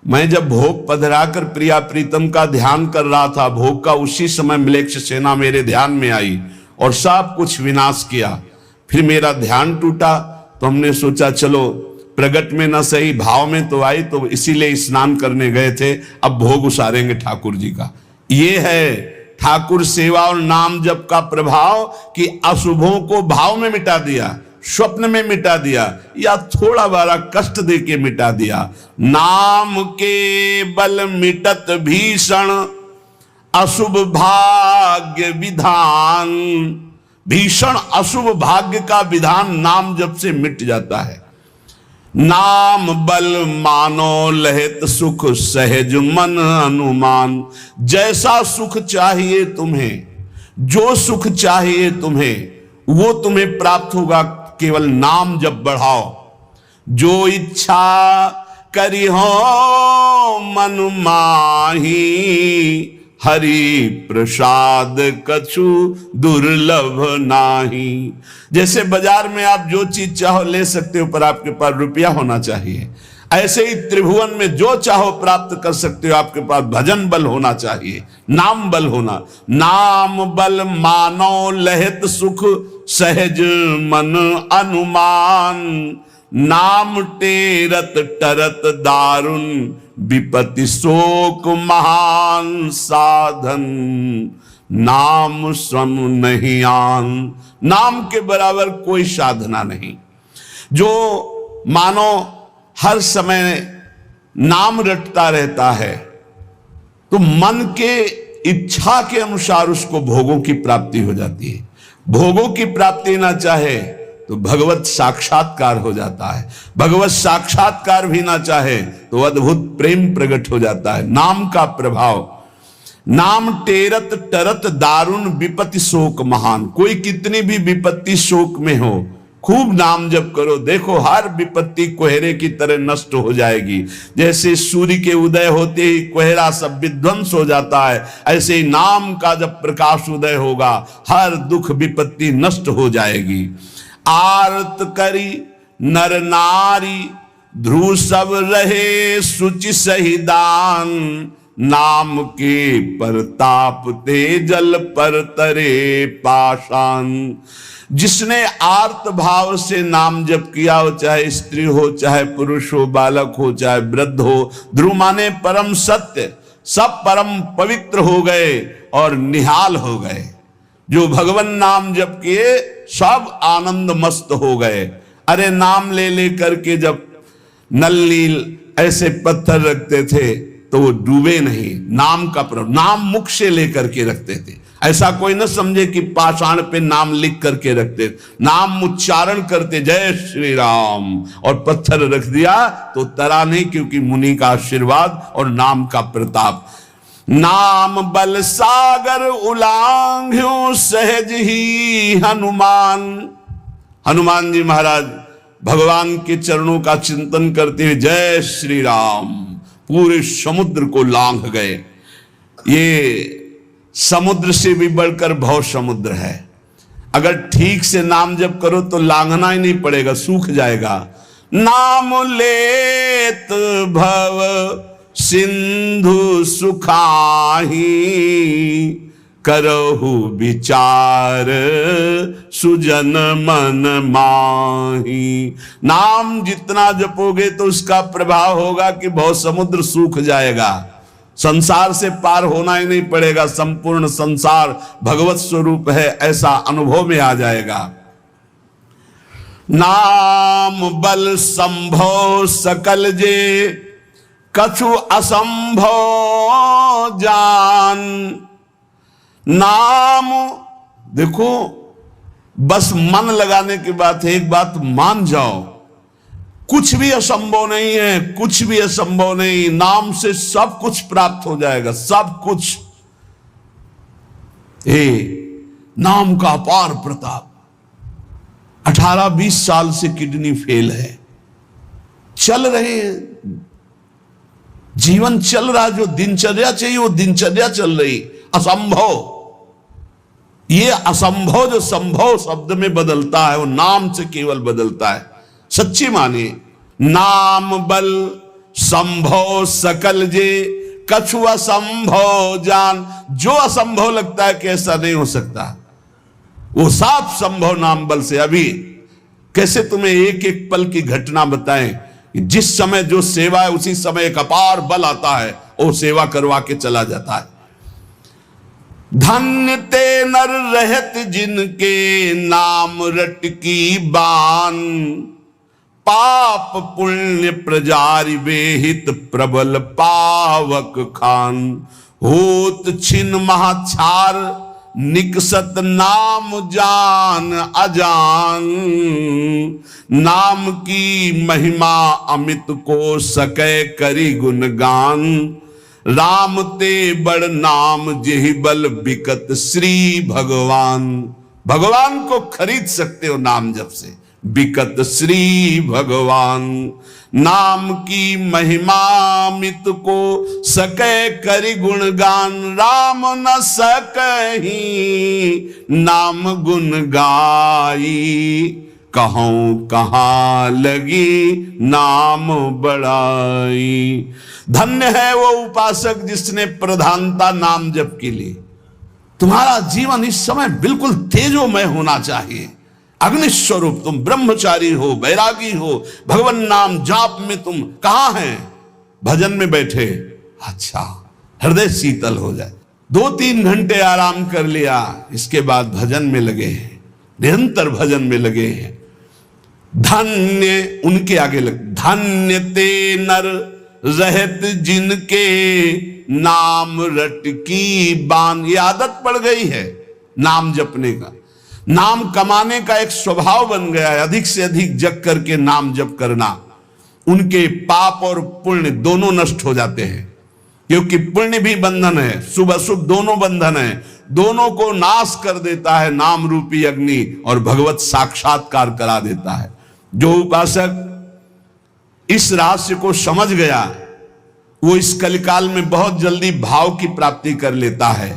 मैं जब भोग पधराकर प्रिया प्रीतम का ध्यान कर रहा था, भोग का उसी समय म्लेच्छ सेना मेरे ध्यान में आई और सब कुछ विनाश किया। फिर मेरा ध्यान टूटा, तो हमने सोचा चलो प्रगट में न सही, भाव में तो आई, तो इसीलिए स्नान करने गए थे, अब भोग उसारेंगे ठाकुर जी का। ये है ठाकुर सेवा और नाम जप का प्रभाव कि अशुभों को भाव में मिटा दिया, स्वप्न में मिटा दिया, या थोड़ा बारा कष्ट दे के मिटा दिया। नाम के बल मिटत भीषण अशुभ भाग्य विधान, भीषण अशुभ भाग्य का विधान नाम जप से मिट जाता है। नाम बल मानो लहित सुख सहज मन अनुमान, जैसा सुख चाहिए तुम्हें, जो सुख चाहिए तुम्हें, वो तुम्हें प्राप्त होगा, केवल नाम जब बढ़ाओ। जो इच्छा करी हो मन माही, हरि प्रसाद कछु दुर्लभ नाही। जैसे बाजार में आप जो चीज चाहो ले सकते हो, पर आपके पास रुपया होना चाहिए। ऐसे ही त्रिभुवन में जो चाहो प्राप्त कर सकते हो, आपके पास भजन बल होना चाहिए, नाम बल होना। नाम बल मानो लहित सुख सहज मन अनुमान, नाम टेरत टरत दारुण विपत्ति शोक महान साधन, नाम सम नहीं आन। नाम के बराबर कोई साधना नहीं। जो मानो हर समय नाम रटता रहता है, तो मन के इच्छा के अनुसार उसको भोगों की प्राप्ति हो जाती है। भोगों की प्राप्ति ना चाहे तो भगवत साक्षात्कार हो जाता है, भगवत साक्षात्कार भी ना चाहे तो अद्भुत प्रेम प्रकट हो जाता है। नाम का प्रभाव। नाम टेरत टरत दारुण विपत्ति शोक महान। कोई कितनी भी विपत्ति शोक में हो, खूब नाम जप करो, देखो हर विपत्ति कोहरे की तरह नष्ट हो जाएगी। जैसे सूर्य के उदय होते ही कोहरा सब विध्वंस हो जाता है, ऐसे ही नाम का जब प्रकाश उदय होगा, हर दुख विपत्ति नष्ट हो जाएगी। आरत करी नर नारी ध्रुव सब रहे सुचि सही दान, नाम के परताप ते जल पर तरे पाषाण। जिसने आर्त भाव से नाम जप किया हो, चाहे स्त्री हो, चाहे पुरुष हो, बालक हो, चाहे वृद्ध हो, ध्रुव माने परम सत्य, सब परम पवित्र हो गए और निहाल हो गए। जो भगवान नाम जप किए सब आनंद मस्त हो गए। अरे नाम ले ले करके जब नल नील ऐसे पत्थर रखते थे तो वो डूबे नहीं, नाम का नाम मुख से लेकर के रखते थे। ऐसा कोई न समझे कि पाषाण पे नाम लिख करके रखते, नाम उच्चारण करते, जय श्री राम, और पत्थर रख दिया तो तरा नहीं, क्योंकि मुनि का आशीर्वाद और नाम का प्रताप। नाम बल सागर उलांघ्यो सहज ही हनुमान। हनुमान जी महाराज भगवान के चरणों का चिंतन करते हुए जय श्री राम पूरे समुद्र को लांघ गए। ये समुद्र से भी बढ़कर भव समुद्र है। अगर ठीक से नाम जप करो तो लांघना ही नहीं पड़ेगा, सूख जाएगा। नाम लेत भव सिंधु सुखाही, करहु विचार सुजन मन माही। नाम जितना जपोगे तो उसका प्रभाव होगा कि बहुत समुद्र सूख जाएगा, संसार से पार होना ही नहीं पड़ेगा, संपूर्ण संसार भगवत स्वरूप है ऐसा अनुभव में आ जाएगा। नाम बल संभव सकल जे, कछु असंभव जान। नाम देखो, बस मन लगाने की बात है। एक बात मान जाओ, कुछ भी असंभव नहीं है, कुछ भी असंभव नहीं। नाम से सब कुछ प्राप्त हो जाएगा, सब कुछ। नाम का अपार प्रताप। 18-20 साल से किडनी फेल है, चल रहे हैं, जीवन चल रहा, जो दिनचर्या चाहिए वो दिनचर्या चल रही। असंभव, ये असंभव जो संभव शब्द में बदलता है वो नाम से केवल बदलता है। सच्ची माने, नाम बल संभव सकल जे, कछु असंभव जान। जो असंभव लगता है कि ऐसा नहीं हो सकता, वो साफ संभव नाम बल से। अभी कैसे तुम्हें एक एक पल की घटना बताएं, जिस समय जो सेवा है उसी समय एक अपार बल आता है, वो सेवा करवा के चला जाता है। धन्य ते नर रहत जिनके नाम रट की बान, पाप पुण्य प्रजारि बेहित प्रबल पावक खान। होत छिन महाछार निकसत नाम जान अजान, नाम की महिमा अमित को सकै करी गुणगान। राम ते बड़ नाम जेहि बल बिकत श्री भगवान। भगवान को खरीद सकते हो नाम जप से, बिकत श्री भगवान। नाम की महिमा मित को सकै करि गुणगान, राम न सकहि नाम गुण गाई। कहूं कहाँ लगी नाम बड़ाई। धन्य है वो उपासक जिसने प्रधानता नाम जप के लिए। तुम्हारा जीवन इस समय बिल्कुल तेजोमय होना चाहिए, अग्निस्वरूप। तुम ब्रह्मचारी हो, बैरागी हो, भगवान नाम जाप में तुम कहां हैं? भजन में बैठे, अच्छा हृदय शीतल हो जाए। 2-3 घंटे आराम कर लिया, इसके बाद भजन में लगे हैं, निरंतर भजन में लगे हैं। धन्य उनके आगे लग, धन्य ते नर रहत जिनके नाम रट की बान। ये आदत पड़ गई है नाम जपने का, नाम कमाने का एक स्वभाव बन गया है। अधिक से अधिक जग करके नाम जप करना, उनके पाप और पुण्य दोनों नष्ट हो जाते हैं, क्योंकि पुण्य भी बंधन है, शुभ अशुभ दोनों बंधन है, दोनों को नाश कर देता है नाम रूपी अग्नि, और भगवत साक्षात्कार करा देता है। जो उपासक इस रहस्य को समझ गया, वो इस कलिकाल में बहुत जल्दी भाव की प्राप्ति कर लेता है।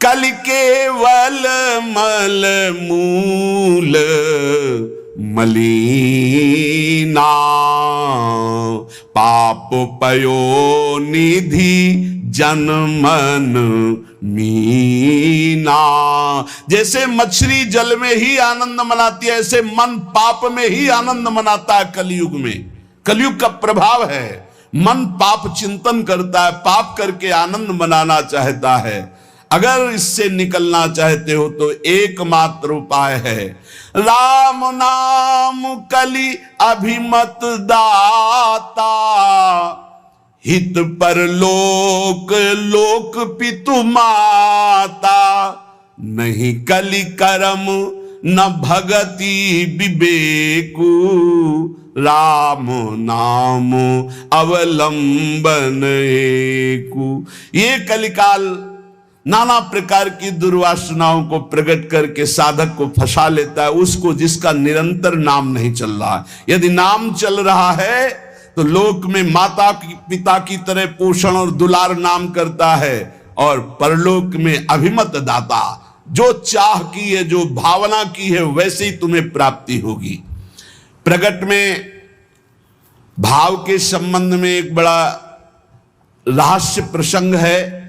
कल केवल मल मूल मलीना, पाप पयो निधि जन मन मीना। जैसे मछली जल में ही आनंद मनाती है, ऐसे मन पाप में ही आनंद मनाता है। कलयुग में, कलयुग का प्रभाव है, मन पाप चिंतन करता है, पाप करके आनंद मनाना चाहता है। अगर इससे निकलना चाहते हो तो एकमात्र उपाय है राम नाम कलि अभिमत दाता, हित पर लोक लोक पितु माता, नहीं कलि करम न भगति विवेकु, राम नाम अवलंबन एकु। ये कलिकाल नाना प्रकार की दुर्वासनाओं को प्रकट करके साधक को फंसा लेता है, उसको जिसका निरंतर नाम नहीं चल रहा है। यदि नाम चल रहा है तो लोक में माता पिता की तरह पोषण और दुलार नाम करता है, और परलोक में अभिमत दाता, जो चाह की है, जो भावना की है, वैसे ही तुम्हें प्राप्ति होगी। प्रगट में भाव के संबंध में एक बड़ा रहस्य प्रसंग है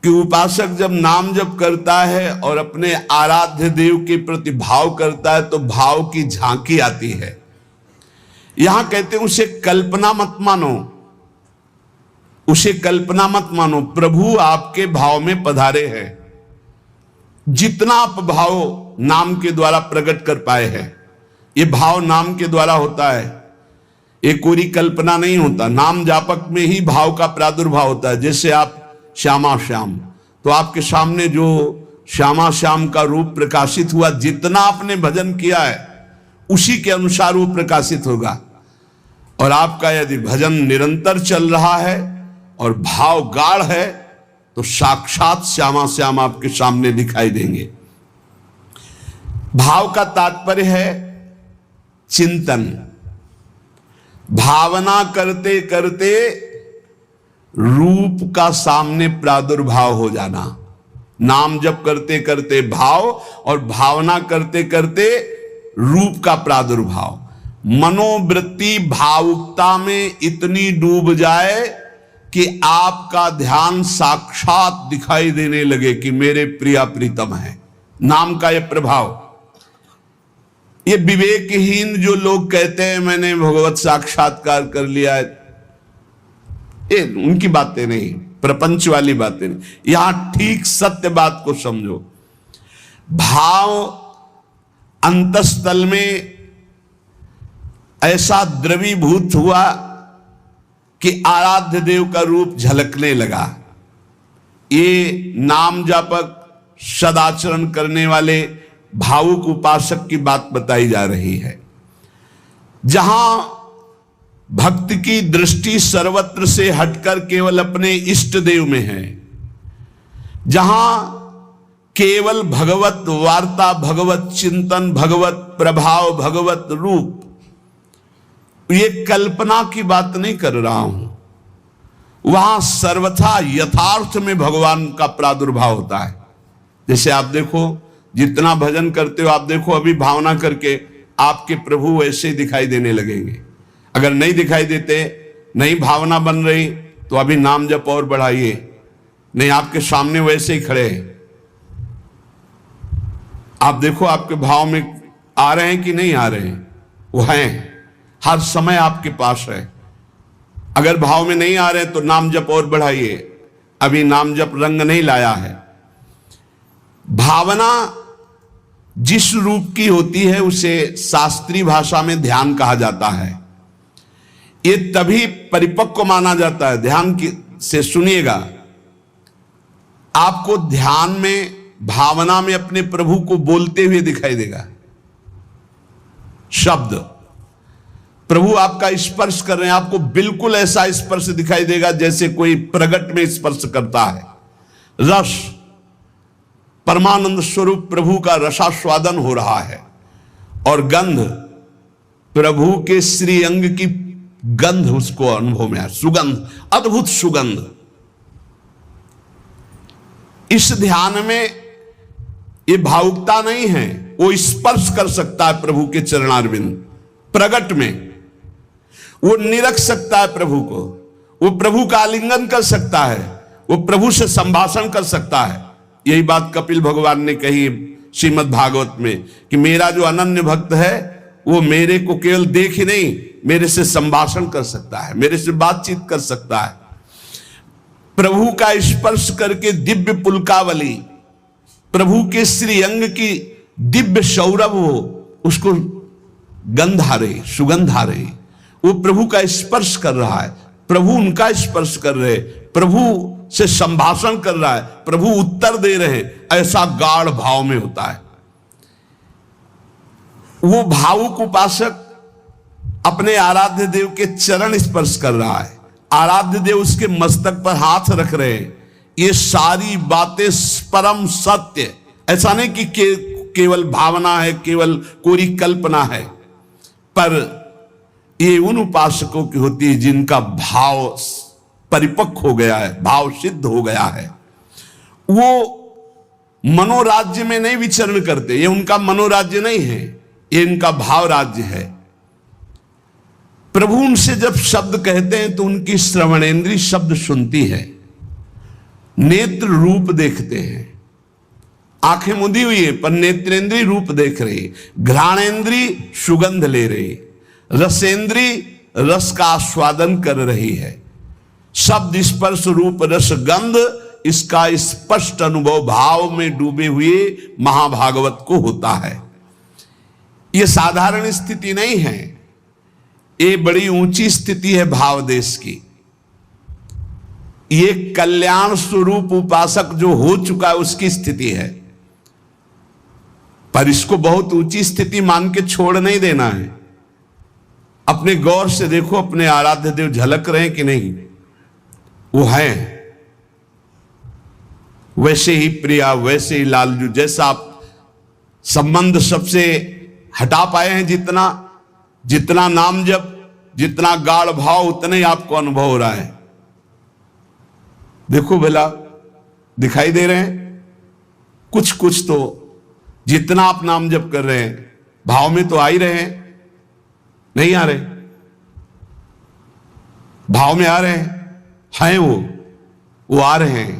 कि उपासक जब नाम जप करता है और अपने आराध्य देव के प्रति भाव करता है तो भाव की झांकी आती है। यहां कहते हैं उसे कल्पना मत मानो, उसे कल्पना मत मानो, प्रभु आपके भाव में पधारे हैं। जितना आप भाव नाम के द्वारा प्रकट कर पाए हैं, ये भाव नाम के द्वारा होता है, ये कोई कल्पना नहीं होता। नाम जापक में ही भाव का प्रादुर्भाव होता है। जैसे आप श्यामा श्याम, तो आपके सामने जो श्यामा श्याम का रूप प्रकाशित हुआ, जितना आपने भजन किया है उसी के अनुसार वो प्रकाशित होगा। और आपका यदि भजन निरंतर चल रहा है और भाव गाढ़ है तो साक्षात श्यामा श्याम आपके सामने दिखाई देंगे। भाव का तात्पर्य है चिंतन। भावना करते करते रूप का सामने प्रादुर्भाव हो जाना। नाम जप करते करते भाव और भावना करते करते रूप का प्रादुर्भाव। मनोवृत्ति भावुकता में इतनी डूब जाए कि आपका ध्यान साक्षात दिखाई देने लगे कि मेरे प्रिया प्रीतम है। नाम का यह प्रभाव। ये विवेकहीन जो लोग कहते हैं मैंने भगवत साक्षात्कार कर लिया है, ये उनकी बातें नहीं, प्रपंच वाली बातें नहीं। यहां ठीक सत्य बात को समझो। भाव अंतस्थल में ऐसा द्रवीभूत हुआ कि आराध्य देव का रूप झलकने लगा। ये नाम जापक सदाचरण करने वाले भावुक उपासक की बात बताई जा रही है। जहां भक्त की दृष्टि सर्वत्र से हटकर केवल अपने इष्ट देव में है, जहां केवल भगवत वार्ता, भगवत चिंतन, भगवत प्रभाव, भगवत रूप, ये कल्पना की बात नहीं कर रहा हूं, वहां सर्वथा यथार्थ में भगवान का प्रादुर्भाव होता है। जैसे आप देखो, जितना भजन करते हो आप देखो, अभी भावना करके आपके प्रभु वैसे ही दिखाई देने लगेंगे। अगर नहीं दिखाई देते, नहीं भावना बन रही, तो अभी नाम जप और बढ़ाइए, नहीं आपके सामने वैसे ही खड़े हैं। आप देखो आपके भाव में आ रहे हैं कि नहीं आ रहे हैं, वो हैं, हर समय आपके पास है। अगर भाव में नहीं आ रहे हैं तो नाम जप और बढ़ाइए, अभी नाम जप रंग नहीं लाया है। भावना जिस रूप की होती है उसे शास्त्रीय भाषा में ध्यान कहा जाता है। ये तभी परिपक्व माना जाता है। ध्यान की से सुनिएगा, आपको ध्यान में, भावना में अपने प्रभु को बोलते हुए दिखाई देगा। शब्द प्रभु आपका स्पर्श कर रहे हैं, आपको बिल्कुल ऐसा स्पर्श दिखाई देगा जैसे कोई प्रगट में स्पर्श करता है। रस, परमानंद स्वरूप प्रभु का रसास्वादन हो रहा है। और गंध, प्रभु के श्री अंग की गंध उसको अनुभव में है, सुगंध, अद्भुत सुगंध। इस ध्यान में ये भावुकता नहीं है, वो स्पर्श कर सकता है प्रभु के चरणारविंद प्रगट में। वो निरख सकता है प्रभु को, वो प्रभु का आलिंगन कर सकता है, वो प्रभु से संभाषण कर सकता है। यही बात कपिल भगवान ने कही श्रीमद् भागवत में कि मेरा जो अनन्य भक्त है वो मेरे को केवल देख ही नहीं, मेरे से संभाषण कर सकता है, मेरे से बातचीत कर सकता है। प्रभु का स्पर्श करके दिव्य पुलकावली, प्रभु के श्री अंग की दिव्य सौरभ हो, उसको गंध आ रही, सुगंध आ रही, वो प्रभु का स्पर्श कर रहा है, प्रभु उनका स्पर्श कर रहे, प्रभु से संभाषण कर रहा है, प्रभु उत्तर दे रहे, ऐसा गाढ़ भाव में होता है। वो भावुक उपासक अपने आराध्य देव के चरण स्पर्श कर रहा है, आराध्य देव उसके मस्तक पर हाथ रख रहे हैं। ये सारी बातें परम सत्य, ऐसा नहीं कि केवल भावना है, केवल कोई कल्पना है, पर ये उन उपासकों की होती है जिनका भाव परिपक्व हो गया है, भाव सिद्ध हो गया है। वो मनोराज्य में नहीं विचरण करते, ये उनका मनोराज्य नहीं है, ये इनका भाव राज्य है। प्रभु उनसे जब शब्द कहते हैं तो उनकी श्रवणेंद्री शब्द सुनती है, नेत्र रूप देखते हैं, आंखें मुदी हुई है पर नेत्रेंद्री रूप देख रही, घ्राणेंद्री सुगंध ले रही, रसेंद्री रस का आस्वादन कर रही है। शब्द स्पर्श रूप रस गंध, इसका स्पष्ट अनुभव भाव में डूबे हुए महाभागवत को होता है। यह साधारण स्थिति नहीं है, ये बड़ी ऊंची स्थिति है भाव देश की। ये कल्याण स्वरूप उपासक जो हो चुका है उसकी स्थिति है, पर इसको बहुत ऊंची स्थिति मान के छोड़ नहीं देना है। अपने गौर से देखो, अपने आराध्य देव झलक रहे हैं कि नहीं, वो है वैसे ही प्रिया, वैसे ही लालजू, जैसा आप संबंध सबसे हटा पाए हैं, जितना नाम जप, जितना गाढ़ भाव, उतने ही आपको अनुभव हो रहा है। देखो भला, दिखाई दे रहे हैं कुछ कुछ तो, जितना आप नाम जप कर रहे हैं भाव में तो आ ही रहे हैं, नहीं आ रहे, भाव में आ रहे हैं वो आ रहे हैं।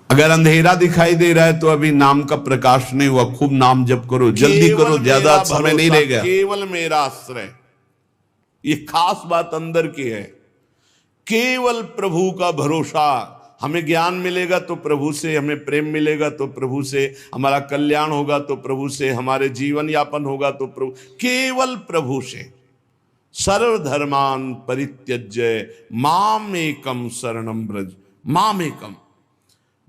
अगर अंधेरा दिखाई दे रहा है तो अभी नाम का प्रकाश नहीं हुआ। खूब नाम जप करो, जल्दी करो, ज्यादा समय नहीं रहेगा। केवल मेरा आश्रय, ये खास बात अंदर की है। केवल प्रभु का भरोसा, हमें ज्ञान मिलेगा तो प्रभु से, हमें प्रेम मिलेगा तो प्रभु से, हमारा कल्याण होगा तो प्रभु से, हमारे जीवन यापन होगा तो प्रभु, केवल प्रभु से। सर्वधर्मान परित्यज्य माम एकम शरणम ब्रज, माम एकम।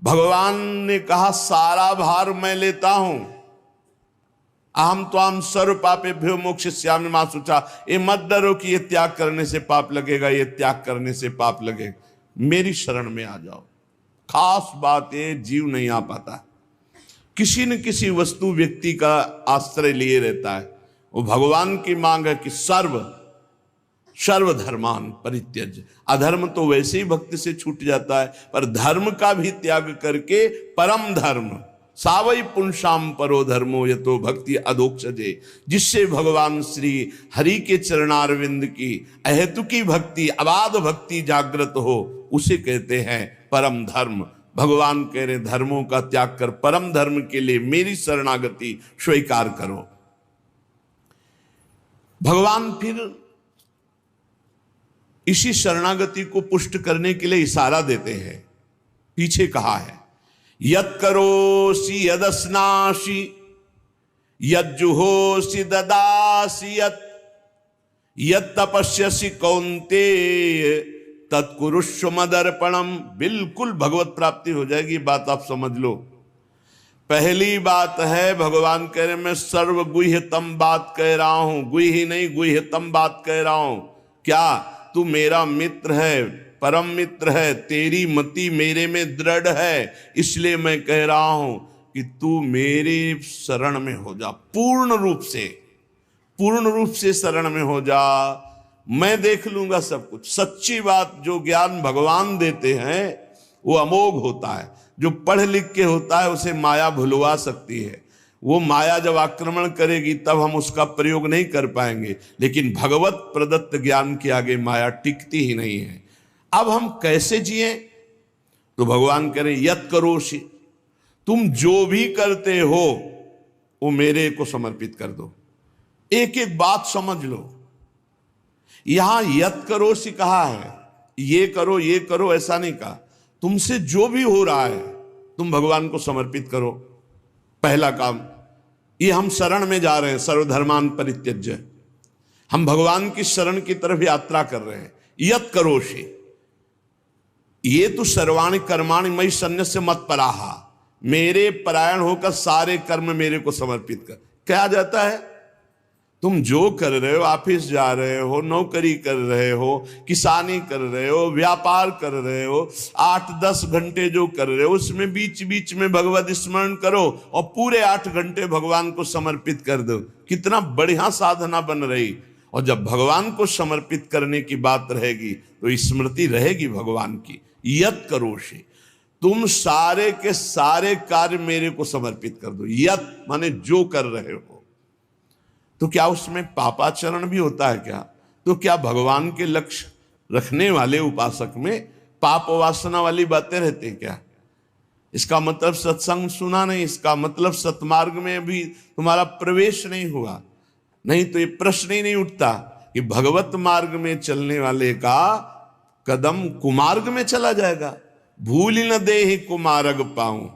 भगवान ने कहा सारा भार मैं लेता हूं, अहम त्वाम सर्व पापेभ्यो मोक्षयिष्यामि मा शुचा। ये मत डरो कि ये त्याग करने से पाप लगेगा, ये त्याग करने से पाप लगेगा, मेरी शरण में आ जाओ। खास बात ये, जीव नहीं आ पाता, किसी न किसी वस्तु व्यक्ति का आश्रय लिए रहता है। वो भगवान की मांग है कि सर्वधर्मान परित्यज्य। अधर्म तो वैसे ही भक्ति से छूट जाता है, पर धर्म का भी त्याग करके परम धर्म, सावई पुंसाम परो धर्मो यतो भक्ति अधोक्षजे, जिससे भगवान श्री हरि के चरणारविंद की अहेतुकी भक्ति, अबाध भक्ति जागृत हो, उसे कहते हैं परम धर्म। भगवान कह रहे धर्मों का त्याग कर परम धर्म के लिए मेरी शरणागति स्वीकार करो। भगवान फिर इसी शरणागति को पुष्ट करने के लिए इशारा देते हैं। पीछे कहा है, यत् करोसि यदस्नासि यज्जुहोसि ददासि यत् तपस्यसि कौन्तेय तत्कुरुष्व मदर्पणम। बिल्कुल भगवत प्राप्ति हो जाएगी, बात आप समझ लो। पहली बात है, भगवान कह रहे मैं सर्व गुह्यतम बात कह रहा हूं, गुह्य नहीं गुह्यतम बात कह रहा हूं। क्या? तू मेरा मित्र है, परम मित्र है, तेरी मति मेरे में दृढ़ है, इसलिए मैं कह रहा हूं कि तू मेरे शरण में हो जा, पूर्ण रूप से शरण में हो जा, मैं देख लूंगा सब कुछ। सच्ची बात, जो ज्ञान भगवान देते हैं वो अमोघ होता है, जो पढ़ लिख के होता है उसे माया भुलवा सकती है। वो माया जब आक्रमण करेगी तब हम उसका प्रयोग नहीं कर पाएंगे, लेकिन भगवत प्रदत्त ज्ञान के आगे माया टिकती ही नहीं है। अब हम कैसे जिए? तो भगवान कह रहे यत करोषि, तुम जो भी करते हो वो मेरे को समर्पित कर दो। एक एक बात समझ लो, यहां यत करोषि कहा है, ये करो ऐसा नहीं कहा। तुमसे जो भी हो रहा है तुम भगवान को समर्पित करो। पहला काम ये, हम शरण में जा रहे हैं, सर्वधर्मान परित्यज्य, हम भगवान की शरण की तरफ यात्रा कर रहे हैं। यत करोषि, ये तो सर्वाणि कर्माणि मयि सन्न्यस्य मत्पराहा, मेरे परायण होकर सारे कर्म मेरे को समर्पित कर। क्या जाता है? तुम जो कर रहे हो, ऑफिस जा रहे हो, नौकरी कर रहे हो, किसानी कर रहे हो, व्यापार कर रहे हो, 8-10 घंटे जो कर रहे हो उसमें बीच बीच में भगवत स्मरण करो और पूरे 8 घंटे भगवान को समर्पित कर दो। कितना बढ़िया साधना बन रही। और जब भगवान को समर्पित करने की बात रहेगी तो स्मृति रहेगी भगवान की। यत करोषि, तुम सारे के सारे कार्य मेरे को समर्पित कर दो। यत माने जो कर रहे हो। तो क्या उसमें पापाचरण भी होता है क्या? तो क्या भगवान के लक्ष्य रखने वाले उपासक में पाप वासना वाली बातें रहती हैं क्या? इसका मतलब सत्संग सुना नहीं, इसका मतलब सतमार्ग में भी तुम्हारा प्रवेश नहीं हुआ। नहीं तो ये प्रश्न ही नहीं उठता कि भगवत मार्ग में चलने वाले का कदम कुमार्ग में चला जाएगा। भूल न देहि कुमार्ग पाऊं,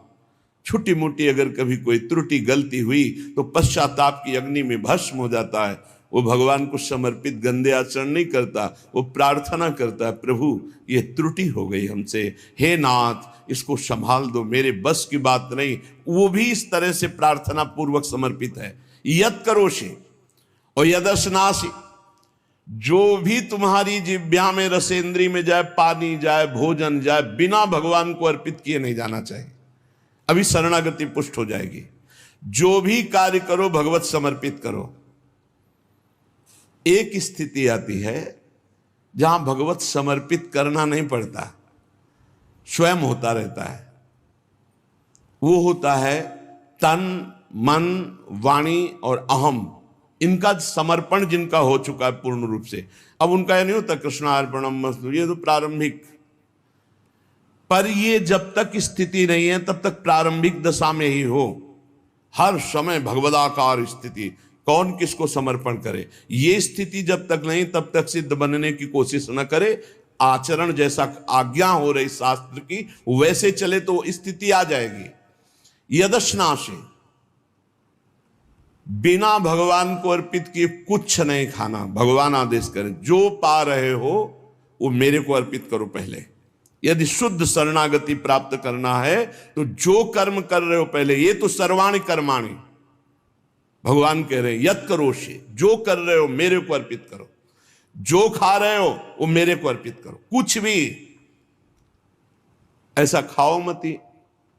छोटी मोटी अगर कभी कोई त्रुटि गलती हुई तो पश्चाताप की अग्नि में भस्म हो जाता है। वो भगवान को समर्पित गंदे आचरण नहीं करता, वो प्रार्थना करता है, प्रभु ये त्रुटि हो गई हमसे, हे नाथ इसको संभाल दो, मेरे बस की बात नहीं। वो भी इस तरह से प्रार्थना पूर्वक समर्पित है। यत करोषि और यदश्नासि, जो भी तुम्हारी जिह्वा में रसेंद्री में जाए, पानी जाए, भोजन जाए, बिना भगवान को अर्पित किए नहीं जाना चाहिए। अभी शरणागति पुष्ट हो जाएगी। जो भी कार्य करो भगवत समर्पित करो। एक स्थिति आती है जहां भगवत समर्पित करना नहीं पड़ता, स्वयं होता रहता है। वो होता है तन मन वाणी और अहम, इनका समर्पण जिनका हो चुका है पूर्ण रूप से। अब उनका यह नहीं होता कृष्णार्पणमस्तु, ये तो प्रारंभिक। पर ये जब तक स्थिति नहीं है तब तक प्रारंभिक दशा में ही हो। हर समय भगवदाकार स्थिति, कौन किसको समर्पण करे, ये स्थिति जब तक नहीं तब तक सिद्ध बनने की कोशिश न करे। आचरण जैसा आज्ञा हो रही शास्त्र की वैसे चले तो स्थिति आ जाएगी। यदश्नासि, बिना भगवान को अर्पित किए कुछ नहीं खाना। भगवान आदेश करें जो पा रहे हो वो मेरे को अर्पित करो पहले। यदि शुद्ध शरणागति प्राप्त करना है तो जो कर्म कर रहे हो पहले, ये तो सर्वाणि कर्माणि, भगवान कह रहे हैं यत करोषि, जो कर रहे हो मेरे को अर्पित करो। जो खा रहे हो वो मेरे को अर्पित करो। कुछ भी ऐसा खाओ मती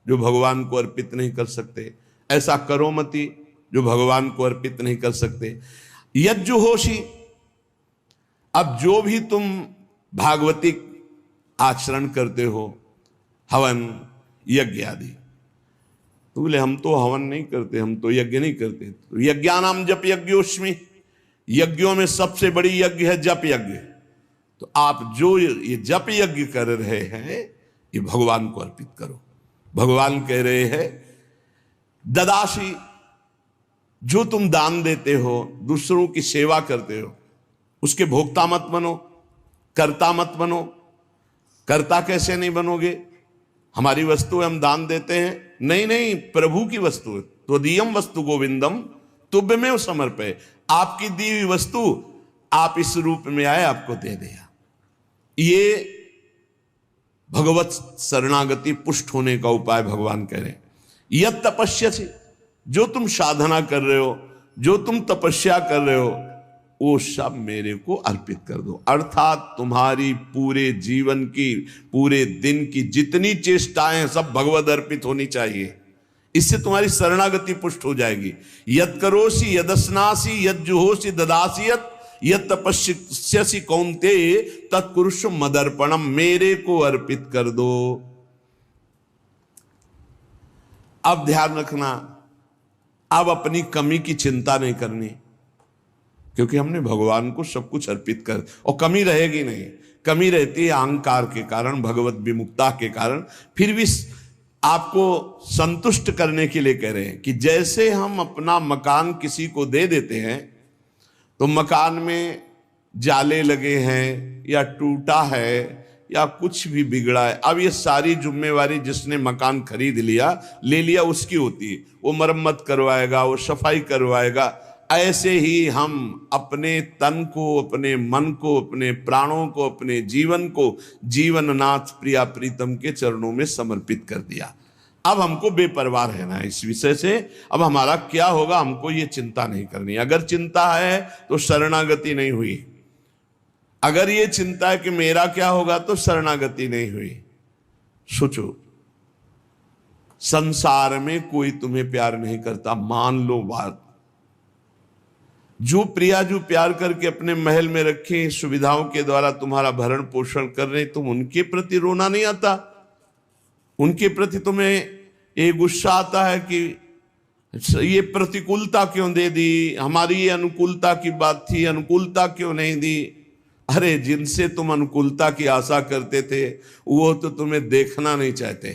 जो भगवान को अर्पित नहीं कर सकते, ऐसा करो मती जो भगवान को अर्पित नहीं कर सकते। यज्जुहोषि, अब जो भी तुम भागवतिक आचरण करते हो, हवन यज्ञ आदि, तो बोले हम तो हवन नहीं करते, हम तो यज्ञ नहीं करते। तो यज्ञानाम जप यज्ञोस्मि, यज्ञों में सबसे बड़ी यज्ञ है जप यज्ञ। तो आप जो ये जप यज्ञ कर रहे हैं ये भगवान को अर्पित करो। भगवान कह रहे हैं ददासी, जो तुम दान देते हो, दूसरों की सेवा करते हो, उसके भोक्ता मत बनो, कर्ता मत बनो। कर्ता कैसे नहीं बनोगे? हमारी वस्तु हम दान देते हैं, नहीं नहीं, प्रभु की वस्तु है। त्वदीयम वस्तु गोविंदम तुभ्यमेव समर्पय, आपकी दी हुई वस्तु आप इस रूप में आए, आपको दे दिया। ये भगवत शरणागति पुष्ट होने का उपाय भगवान कह रहे हैं। यत तपस्यसि, जो तुम साधना कर रहे हो, जो तुम तपस्या कर रहे हो, वो सब मेरे को अर्पित कर दो। अर्थात तुम्हारी पूरे जीवन की, पूरे दिन की जितनी चेष्टाएं सब भगवद अर्पित होनी चाहिए। इससे तुम्हारी शरणागति पुष्ट हो जाएगी। यत करोषि यदस्नासि यज्जुहोषि ददासि यत तपस्यसि कौन्तेय तत्कुरुष्व मदर्पणम, मेरे को अर्पित कर दो। अब ध्यान रखना, अब अपनी कमी की चिंता नहीं करनी, क्योंकि हमने भगवान को सब कुछ अर्पित कर, और कमी रहेगी नहीं। कमी रहती है अहंकार के कारण, भगवत विमुक्ता के कारण। फिर भी आपको संतुष्ट करने के लिए कह रहे हैं कि जैसे हम अपना मकान किसी को दे देते हैं, तो मकान में जाले लगे हैं या टूटा है या कुछ भी बिगड़ा है, अब ये सारी जिम्मेवारी जिसने मकान खरीद लिया ले लिया उसकी होती है। वो मरम्मत करवाएगा, वो सफाई करवाएगा। ऐसे ही हम अपने तन को, अपने मन को, अपने प्राणों को, अपने जीवन को जीवननाथ प्रिया प्रीतम के चरणों में समर्पित कर दिया। अब हमको बेपरवाह रहना है इस विषय से। अब हमारा क्या होगा हमको ये चिंता नहीं करनी। अगर चिंता है तो शरणागति नहीं हुई, अगर ये चिंता है कि मेरा क्या होगा तो शरणागति नहीं हुई। सोचो, संसार में कोई तुम्हें प्यार नहीं करता, मान लो बात। जो प्रिया जो प्यार करके अपने महल में रखे, सुविधाओं के द्वारा तुम्हारा भरण पोषण कर रहे, तुम उनके प्रति रोना नहीं आता? उनके प्रति तुम्हें ये गुस्सा आता है कि ये प्रतिकूलता क्यों दे दी, हमारी ये अनुकूलता की बात थी, अनुकूलता क्यों नहीं दी? अरे जिनसे तुम अनुकूलता की आशा करते थे वो तो तुम्हें देखना नहीं चाहते,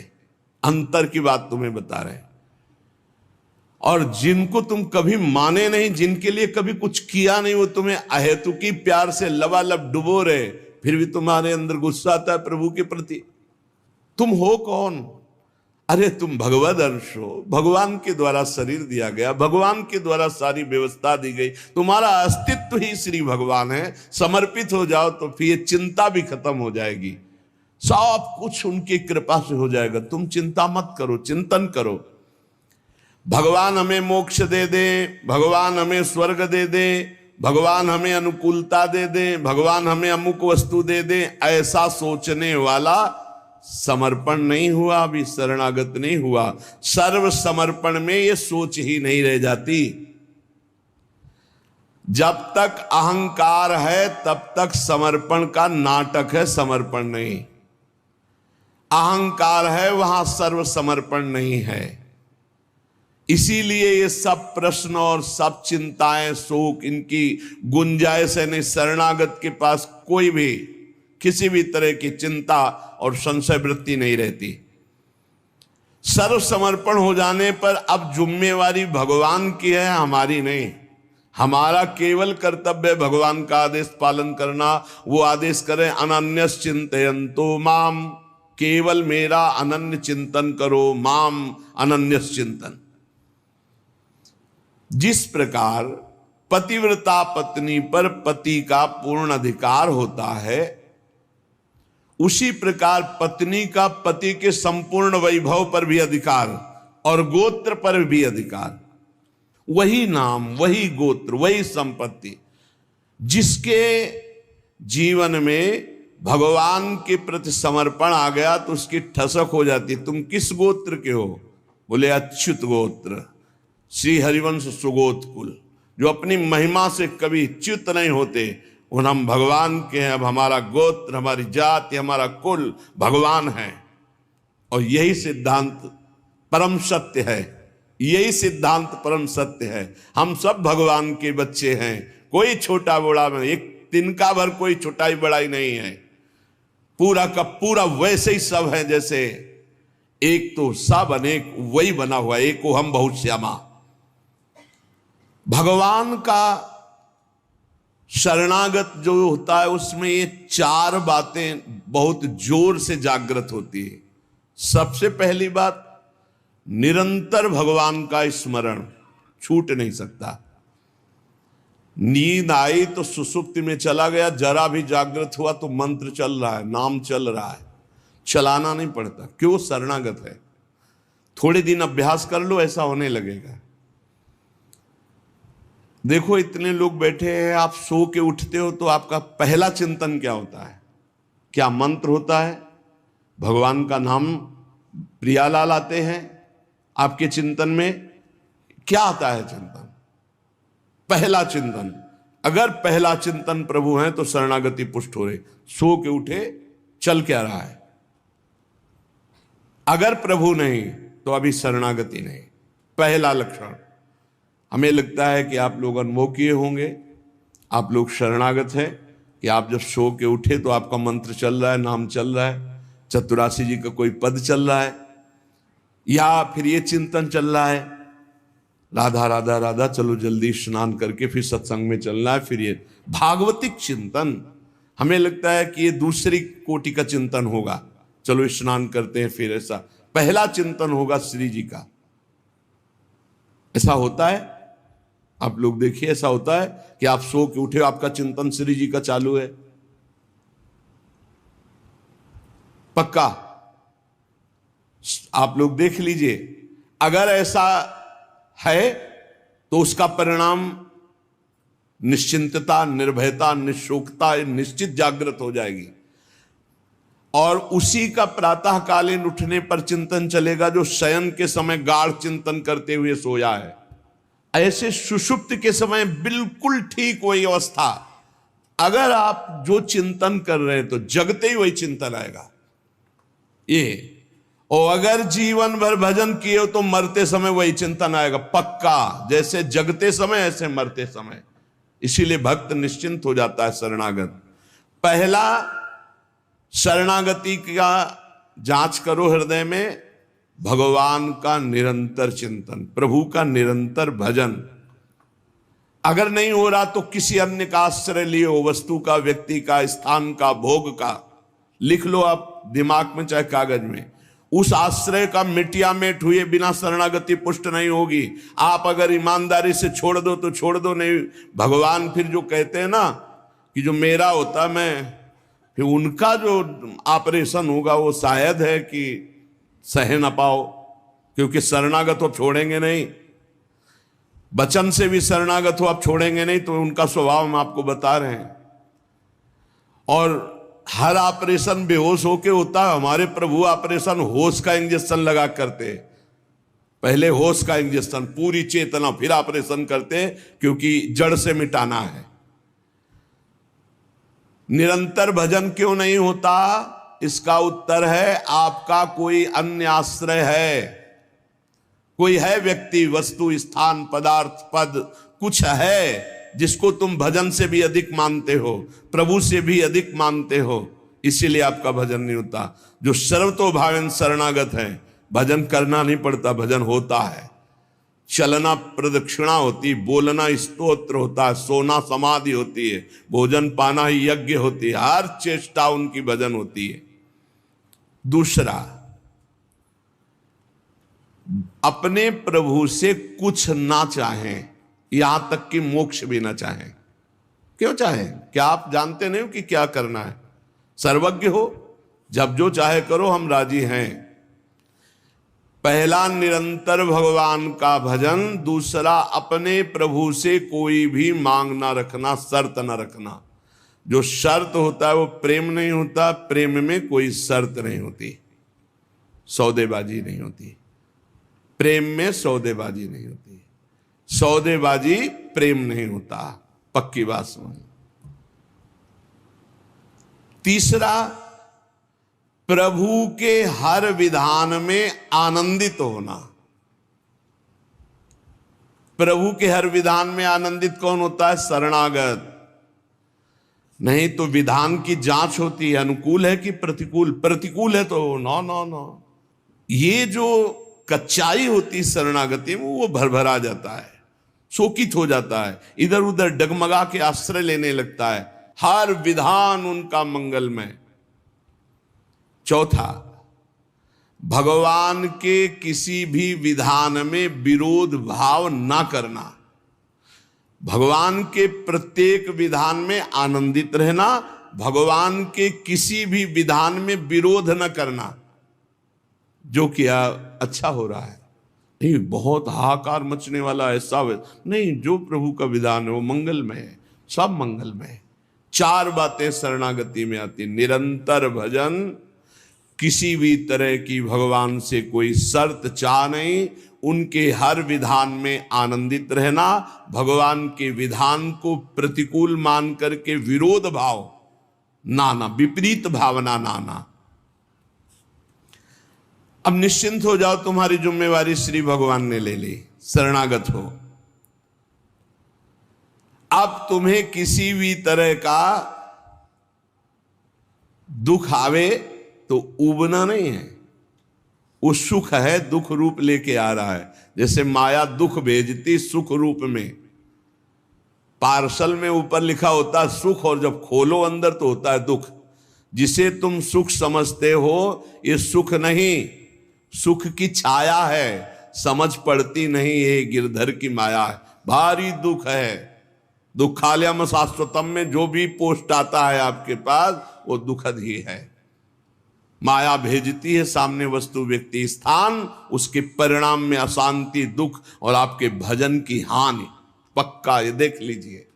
अंतर की बात तुम्हें बता रहे। और जिनको तुम कभी माने नहीं, जिनके लिए कभी कुछ किया नहीं, वो तुम्हें अहेतुकी प्यार से लबालब डुबो रहे, फिर भी तुम्हारे अंदर गुस्सा आता है प्रभु के प्रति। तुम हो कौन? अरे तुम भगवद अंश हो, भगवान के द्वारा शरीर दिया गया, भगवान के द्वारा सारी व्यवस्था दी गई, तुम्हारा अस्तित्व ही श्री भगवान है। समर्पित हो जाओ तो फिर ये चिंता भी खत्म हो जाएगी, सब कुछ उनकी कृपा से हो जाएगा। तुम चिंता मत करो, चिंतन करो। भगवान हमें मोक्ष दे दे, भगवान हमें स्वर्ग दे दे, भगवान हमें अनुकूलता दे दे, भगवान हमें अमुक वस्तु दे दे, ऐसा सोचने वाला समर्पण नहीं हुआ, अभी शरणागत नहीं हुआ। सर्व समर्पण में ये सोच ही नहीं रह जाती। जब तक अहंकार है तब तक समर्पण का नाटक है, समर्पण नहीं। अहंकार है वहां सर्व समर्पण नहीं है। इसीलिए ये सब प्रश्न और सब चिंताएं, शोक, इनकी गुंजाइश नहीं। शरणागत के पास कोई भी किसी भी तरह की चिंता और संशय वृत्ति नहीं रहती। सर्व समर्पण हो जाने पर अब जिम्मेवारी भगवान की है, हमारी नहीं। हमारा केवल कर्तव्य भगवान का आदेश पालन करना। वो आदेश करें अनन्यस चिंतयन्तो माम, केवल मेरा अनन्य चिंतन करो, माम अनन्यस चिंतन। जिस प्रकार पतिव्रता पत्नी पर पति का पूर्ण अधिकार होता है, उसी प्रकार पत्नी का पति के संपूर्ण वैभव पर भी अधिकार और गोत्र पर भी अधिकार। वही नाम, वही गोत्र, वही संपत्ति। जिसके जीवन में भगवान के प्रति समर्पण आ गया तो उसकी ठसक हो जाती। तुम किस गोत्र के हो? बोले अच्युत गोत्र, श्री हरिवंश सुगोत कुल। जो अपनी महिमा से कभी च्युत नहीं होते, उन हम भगवान के हैं। अब हमारा गोत्र, हमारी जाति, हमारा कुल भगवान है। और यही सिद्धांत परम सत्य है, यही सिद्धांत परम सत्य है। हम सब भगवान के बच्चे हैं, कोई छोटा बड़ा में एक तिनका भर कोई छोटाई बड़ाई नहीं है। पूरा का पूरा वैसे ही सब है जैसे एक तो सब अनेक वही बना हुआ, एक को हम बहुत श्यामा। भगवान का शरणागत जो होता है उसमें ये चार बातें बहुत जोर से जागृत होती है। सबसे पहली बात, निरंतर भगवान का स्मरण छूट नहीं सकता। नींद आई तो सुसुप्ति में चला गया, जरा भी जागृत हुआ तो मंत्र चल रहा है, नाम चल रहा है, चलाना नहीं पड़ता। क्यों? शरणागत है। थोड़े दिन अभ्यास कर लो, ऐसा होने लगेगा। देखो इतने लोग बैठे हैं, आप सो के उठते हो तो आपका पहला चिंतन क्या होता है? क्या मंत्र होता है? भगवान का नाम प्रियालाल आते हैं आपके चिंतन में? क्या आता है चिंतन? पहला चिंतन। अगर पहला चिंतन प्रभु है तो शरणागति पुष्ट हो रही। सो के उठे, चल क्या रहा है? अगर प्रभु नहीं तो अभी शरणागति नहीं। पहला लक्षण। हमें लगता है कि आप लोग अनुभव किए होंगे, आप लोग शरणागत हैं कि आप जब सो के उठे तो आपका मंत्र चल रहा है, नाम चल रहा है, चतुरासी जी का कोई पद चल रहा है, या फिर ये चिंतन चल रहा है राधा राधा राधा, चलो जल्दी स्नान करके फिर सत्संग में चलना है, फिर ये भागवतिक चिंतन। हमें लगता है कि ये दूसरी कोटि का चिंतन होगा, चलो स्नान करते हैं, फिर ऐसा पहला चिंतन होगा श्री जी का। ऐसा होता है? आप लोग देखिए, ऐसा होता है कि आप सो के उठे, आपका चिंतन श्री जी का चालू है? पक्का? आप लोग देख लीजिए, अगर ऐसा है तो उसका परिणाम निश्चिंतता, निर्भयता, निशोकता निश्चित जागृत हो जाएगी, और उसी का प्रातःकालीन उठने पर चिंतन चलेगा जो शयन के समय गाढ़ चिंतन करते हुए सोया है। ऐसे सुषुप्त के समय बिल्कुल ठीक वही अवस्था, अगर आप जो चिंतन कर रहे हैं तो जगते ही वही चिंतन आएगा ये, और अगर जीवन भर भजन किए हो तो मरते समय वही चिंतन आएगा पक्का, जैसे जगते समय ऐसे मरते समय। इसीलिए भक्त निश्चिंत हो जाता है शरणागत। पहला, शरणागति का जांच करो हृदय में, भगवान का निरंतर चिंतन, प्रभु का निरंतर भजन। अगर नहीं हो रहा तो किसी अन्य का आश्रय लिए हो, वस्तु का, व्यक्ति का, स्थान का, भोग का, लिख लो आप दिमाग में चाहे कागज में। उस आश्रय का मिटिया मेट हुए बिना शरणागति पुष्ट नहीं होगी। आप अगर ईमानदारी से छोड़ दो तो छोड़ दो, नहीं भगवान फिर जो कहते हैं ना कि जो मेरा होता मैं, फिर उनका जो ऑपरेशन होगा वो शायद है कि सह न पाओ, क्योंकि शरणागत हो छोड़ेंगे नहीं, वचन से भी शरणागत हो आप छोड़ेंगे नहीं, तो उनका स्वभाव हम आपको बता रहे हैं। और हर ऑपरेशन बेहोश होके होता है, हमारे प्रभु ऑपरेशन होश का इंजेक्शन लगा करते, पहले होश का इंजेक्शन, पूरी चेतना, फिर ऑपरेशन करते, क्योंकि जड़ से मिटाना है। निरंतर भजन क्यों नहीं होता? इसका उत्तर है आपका कोई अन्य आश्रय है, कोई है व्यक्ति, वस्तु, स्थान, पदार्थ, पद, कुछ है जिसको तुम भजन से भी अधिक मानते हो, प्रभु से भी अधिक मानते हो, इसीलिए आपका भजन नहीं होता। जो सर्वतोभावेन शरणागत है, भजन करना नहीं पड़ता, भजन होता है। चलना प्रदक्षिणा होती, बोलना स्तोत्र होता है, सोना समाधि होती है, भोजन पाना ही यज्ञ होती है, हर चेष्टा उनकी भजन होती है। दूसरा, अपने प्रभु से कुछ ना चाहें, यहां तक कि मोक्ष भी ना चाहें। क्यों चाहें? क्या आप जानते नहीं हो कि क्या करना है? सर्वज्ञ हो, जब जो चाहे करो, हम राजी हैं। पहला, निरंतर भगवान का भजन। दूसरा, अपने प्रभु से कोई भी मांग ना रखना, शर्त ना रखना। जो शर्त होता है वो प्रेम नहीं होता, प्रेम में कोई शर्त नहीं होती, सौदेबाजी नहीं होती, प्रेम में सौदेबाजी नहीं होती, सौदेबाजी प्रेम नहीं होता, पक्की बात समझ। तीसरा, प्रभु के हर विधान में आनंदित होना। प्रभु के हर विधान में आनंदित कौन होता है? शरणागत। नहीं तो विधान की जांच होती है, अनुकूल है कि प्रतिकूल। प्रतिकूल है तो नो नो नो, ये जो कच्चाई होती शरणागति में, वो भरभरा जाता है, शोकित हो जाता है, इधर उधर डगमगा के आश्रय लेने लगता है। हर विधान उनका मंगलमय। चौथा, भगवान के किसी भी विधान में विरोध भाव ना करना। भगवान के प्रत्येक विधान में आनंदित रहना, भगवान के किसी भी विधान में विरोध न करना। जो किया अच्छा हो रहा है, नहीं बहुत हाहाकार मचने वाला ऐसा नहीं, जो प्रभु का विधान है वो मंगलमय है, सब मंगलमय है। चार बातें शरणागति में आती, निरंतर भजन, किसी भी तरह की भगवान से कोई शर्त चाह नहीं, उनके हर विधान में आनंदित रहना, भगवान के विधान को प्रतिकूल मान करके विरोध भाव नाना, विपरीत भावना नाना। अब निश्चिंत हो जाओ, तुम्हारी जिम्मेवारी श्री भगवान ने ले ली, शरणागत हो। अब तुम्हें किसी भी तरह का दुख आवे तो उबना नहीं है, वो सुख है, दुख रूप लेके आ रहा है। जैसे माया दुख भेजती सुख रूप में, पार्सल में ऊपर लिखा होता है सुख, और जब खोलो अंदर तो होता है दुख। जिसे तुम सुख समझते हो ये सुख नहीं, सुख की छाया है, समझ पड़ती नहीं है, गिरधर की माया है, भारी दुख है। दुखालयम शाश्वतम में जो भी पोस्ट आता है आपके पास वो दुखद ही है। माया भेजती है सामने वस्तु व्यक्ति स्थान, उसके परिणाम में अशांति दुख और आपके भजन की हानि पक्का, ये देख लीजिए।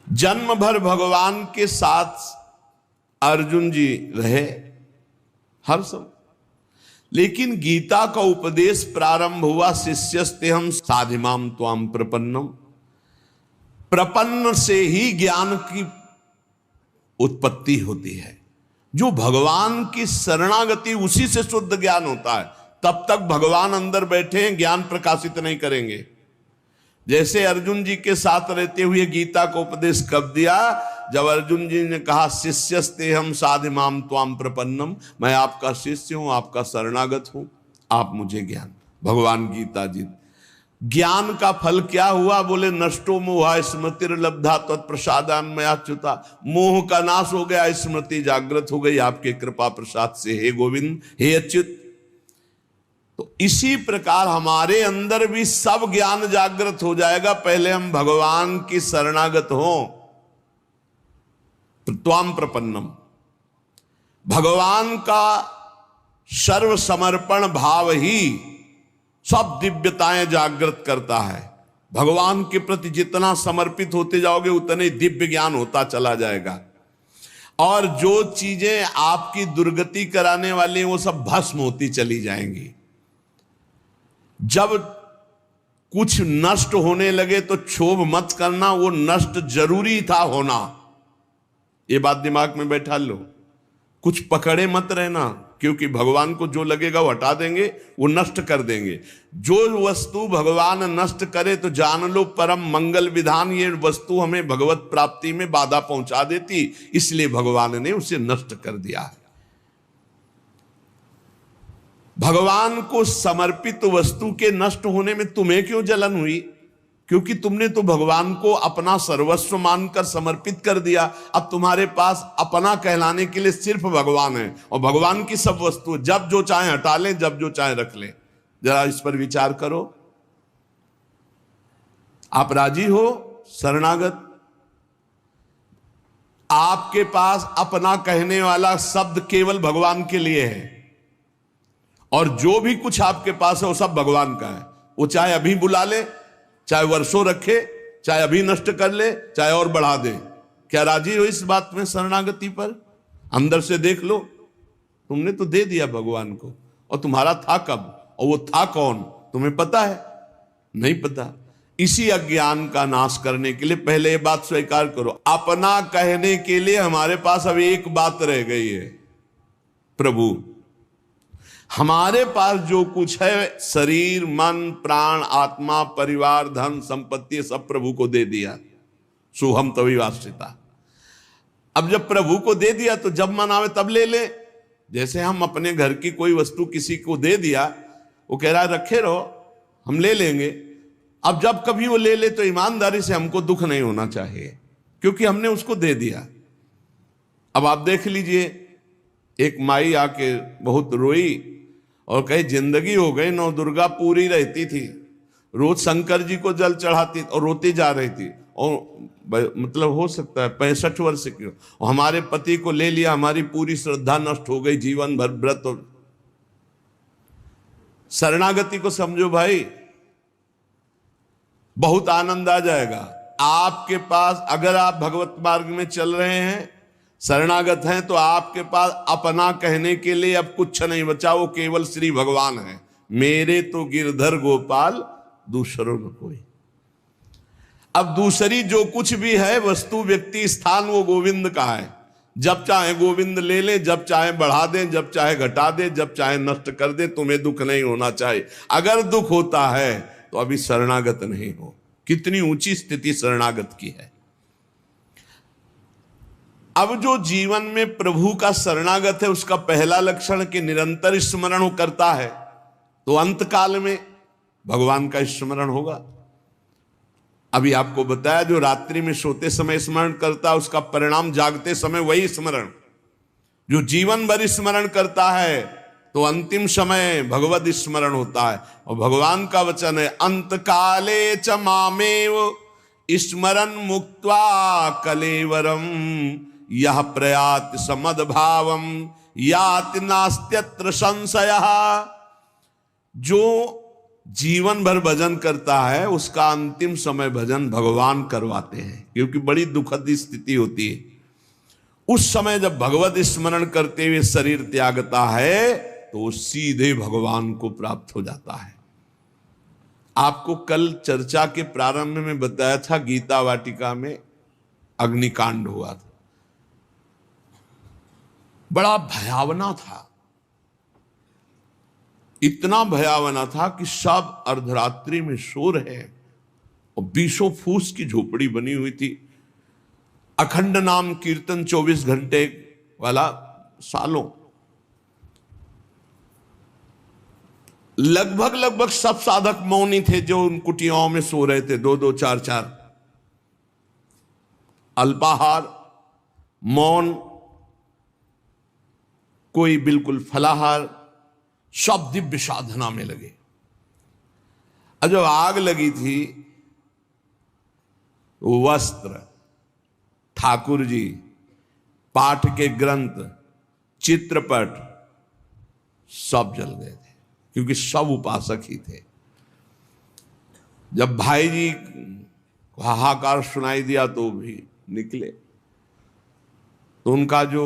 जन्म भर भगवान के साथ अर्जुन जी रहे हर समय, लेकिन गीता का उपदेश प्रारंभ हुआ शिष्यस्तेहम साधिमाम त्वाम प्रपन्नम। प्रपन्न से ही ज्ञान की उत्पत्ति होती है। जो भगवान की शरणागति, उसी से शुद्ध ज्ञान होता है। तब तक भगवान अंदर बैठे हैं, ज्ञान प्रकाशित नहीं करेंगे। जैसे अर्जुन जी के साथ रहते हुए गीता को उपदेश कब दिया? जब अर्जुन जी ने कहा शिष्यस्तेहम साधिमाम त्वाम प्रपन्नम, मैं आपका शिष्य हूं, आपका शरणागत हूं, आप मुझे ज्ञान। भगवान गीता जी। ज्ञान का फल क्या हुआ? बोले नष्टो मोहा स्मृतिर्लब्धा तत्प्रसादान मयाच्युता। मोह का नाश हो गया, स्मृति जागृत हो गई आपके कृपा प्रसाद से, हे गोविंद, हे अच्युत। तो इसी प्रकार हमारे अंदर भी सब ज्ञान जागृत हो जाएगा, पहले हम भगवान की शरणागत हों। त्वाम प्रपन्नम, भगवान का सर्व समर्पण भाव ही सब दिव्यताएं जागृत करता है। भगवान के प्रति जितना समर्पित होते जाओगे उतने दिव्य ज्ञान होता चला जाएगा, और जो चीजें आपकी दुर्गति कराने वाली हैं वो सब भस्म होती चली जाएंगी। जब कुछ नष्ट होने लगे तो क्षोभ मत करना, वो नष्ट जरूरी था होना, ये बात दिमाग में बैठा लो। कुछ पकड़े मत रहना, क्योंकि भगवान को जो लगेगा वो हटा देंगे, वो नष्ट कर देंगे। जो वस्तु भगवान नष्ट करे तो जान लो परम मंगल विधान, ये वस्तु हमें भगवत प्राप्ति में बाधा पहुंचा देती, इसलिए भगवान ने उसे नष्ट कर दिया। भगवान को समर्पित वस्तु के नष्ट होने में तुम्हें क्यों जलन हुई? क्योंकि तुमने तो भगवान को अपना सर्वस्व मानकर समर्पित कर दिया। अब तुम्हारे पास अपना कहलाने के लिए सिर्फ भगवान है, और भगवान की सब वस्तु जब जो चाहे हटा लें, जब जो चाहे रख लें। जरा इस पर विचार करो। आप राजी हो शरणागत? आपके पास अपना कहने वाला शब्द केवल भगवान के लिए है, और जो भी कुछ आपके पास है वो सब भगवान का है। वो चाहे अभी बुला ले, चाहे वर्षों रखे, चाहे अभी नष्ट कर ले, चाहे और बढ़ा दे। क्या राजी हो इस बात में शरणागति पर? अंदर से देख लो, तुमने तो दे दिया भगवान को, और तुम्हारा था कब, और वो था कौन, तुम्हें पता है? नहीं पता। इसी अज्ञान का नाश करने के लिए पहले ये बात स्वीकार करो, अपना कहने के लिए हमारे पास अब एक बात रह गई है, प्रभु। हमारे पास जो कुछ है, शरीर, मन, प्राण, आत्मा, परिवार, धन, संपत्ति, सब प्रभु को दे दिया। सोहम तभी वास्तिता। अब जब प्रभु को दे दिया तो जब मन आवे तब ले ले। जैसे हम अपने घर की कोई वस्तु किसी को दे दिया, वो कह रहा है रखे रहो, हम ले लेंगे। अब जब कभी वो ले ले तो ईमानदारी से हमको दुख नहीं होना चाहिए, क्योंकि हमने उसको दे दिया। अब आप देख लीजिए, एक माई आके बहुत रोई और कही जिंदगी हो गई, नौ दुर्गा पूरी रहती थी, रोज शंकर जी को जल चढ़ाती और रोती जा रही थी, और मतलब हो सकता है 65 वर्ष की, और हमारे पति को ले लिया, हमारी पूरी श्रद्धा नष्ट हो गई, जीवन भर व्रत। और शरणागति को समझो भाई, बहुत आनंद आ जाएगा आपके पास। अगर आप भगवत मार्ग में चल रहे हैं, शरणागत हैं, तो आपके पास अपना कहने के लिए अब कुछ नहीं बचा, वो केवल श्री भगवान है। मेरे तो गिरधर गोपाल, दूसरों न कोई। अब दूसरी जो कुछ भी है वस्तु, व्यक्ति, स्थान, वो गोविंद का है। जब चाहे गोविंद ले ले, जब चाहे बढ़ा दे, जब चाहे घटा दे, जब चाहे नष्ट कर दे, तुम्हें दुख नहीं होना चाहिए। अगर दुख होता है तो अभी शरणागत नहीं हो। कितनी ऊंची स्थिति शरणागत की है। अब जो जीवन में प्रभु का शरणागत है, उसका पहला लक्षण कि निरंतर स्मरण करता है, तो अंत काल में भगवान का स्मरण होगा। अभी आपको बताया, जो रात्रि में सोते समय स्मरण करता है उसका परिणाम जागते समय वही स्मरण। जो जीवन भर स्मरण करता है तो अंतिम समय भगवत स्मरण होता है। और भगवान का वचन है, अंत काले च मामेव स्मरन मुक्त्वा कलेवरम यह प्रयाति समद्भावम याति नास्त्यत्र संशयः। जो जीवन भर भजन करता है उसका अंतिम समय भजन भगवान करवाते हैं, क्योंकि बड़ी दुखद स्थिति होती है। उस समय जब भगवत स्मरण करते हुए शरीर त्यागता है तो वो सीधे भगवान को प्राप्त हो जाता है। आपको कल चर्चा के प्रारंभ में बताया था, गीता वाटिका में अग्निकांड हुआ था, बड़ा भयावना था। इतना भयावना था कि सब अर्धरात्रि में सो रहे और 20 फूस की झोपड़ी बनी हुई थी। अखंड नाम कीर्तन 24 घंटे वाला, सालों लगभग सब साधक मौनी थे जो उन कुटियाओं में सो रहे थे, 2-2, 4-4, अल्पाहार, मौन, कोई बिल्कुल फलाहार, सब दिव्य साधना में लगे। और जब आग लगी थी, वस्त्र, ठाकुर जी, पाठ के ग्रंथ, चित्रपट सब जल गए थे, क्योंकि सब उपासक ही थे। जब भाई जी को हाहाकार सुनाई दिया तो भी निकले, तो उनका जो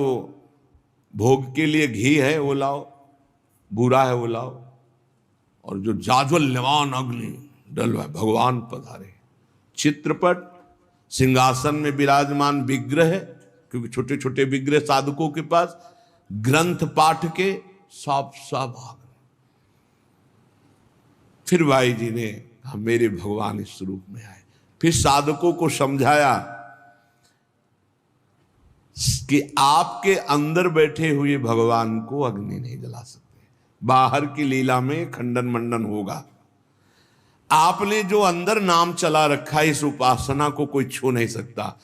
भोग के लिए घी है वो लाओ, बूरा है वो लाओ, और जो जाज्वल्यमान अग्नि डलवा, भगवान पधारे। चित्रपट, सिंहासन में विराजमान विग्रह है, क्योंकि छोटे छोटे विग्रह साधकों के पास, ग्रंथ पाठ के सब आ गए। फिर भाई जी ने कहा, मेरे भगवान इस रूप में आए। फिर साधकों को समझाया कि आपके अंदर बैठे हुए भगवान को अग्नि नहीं जला सकते, बाहर की लीला में खंडन मंडन होगा। आपने जो अंदर नाम चला रखा है, इस उपासना को कोई छू नहीं सकता।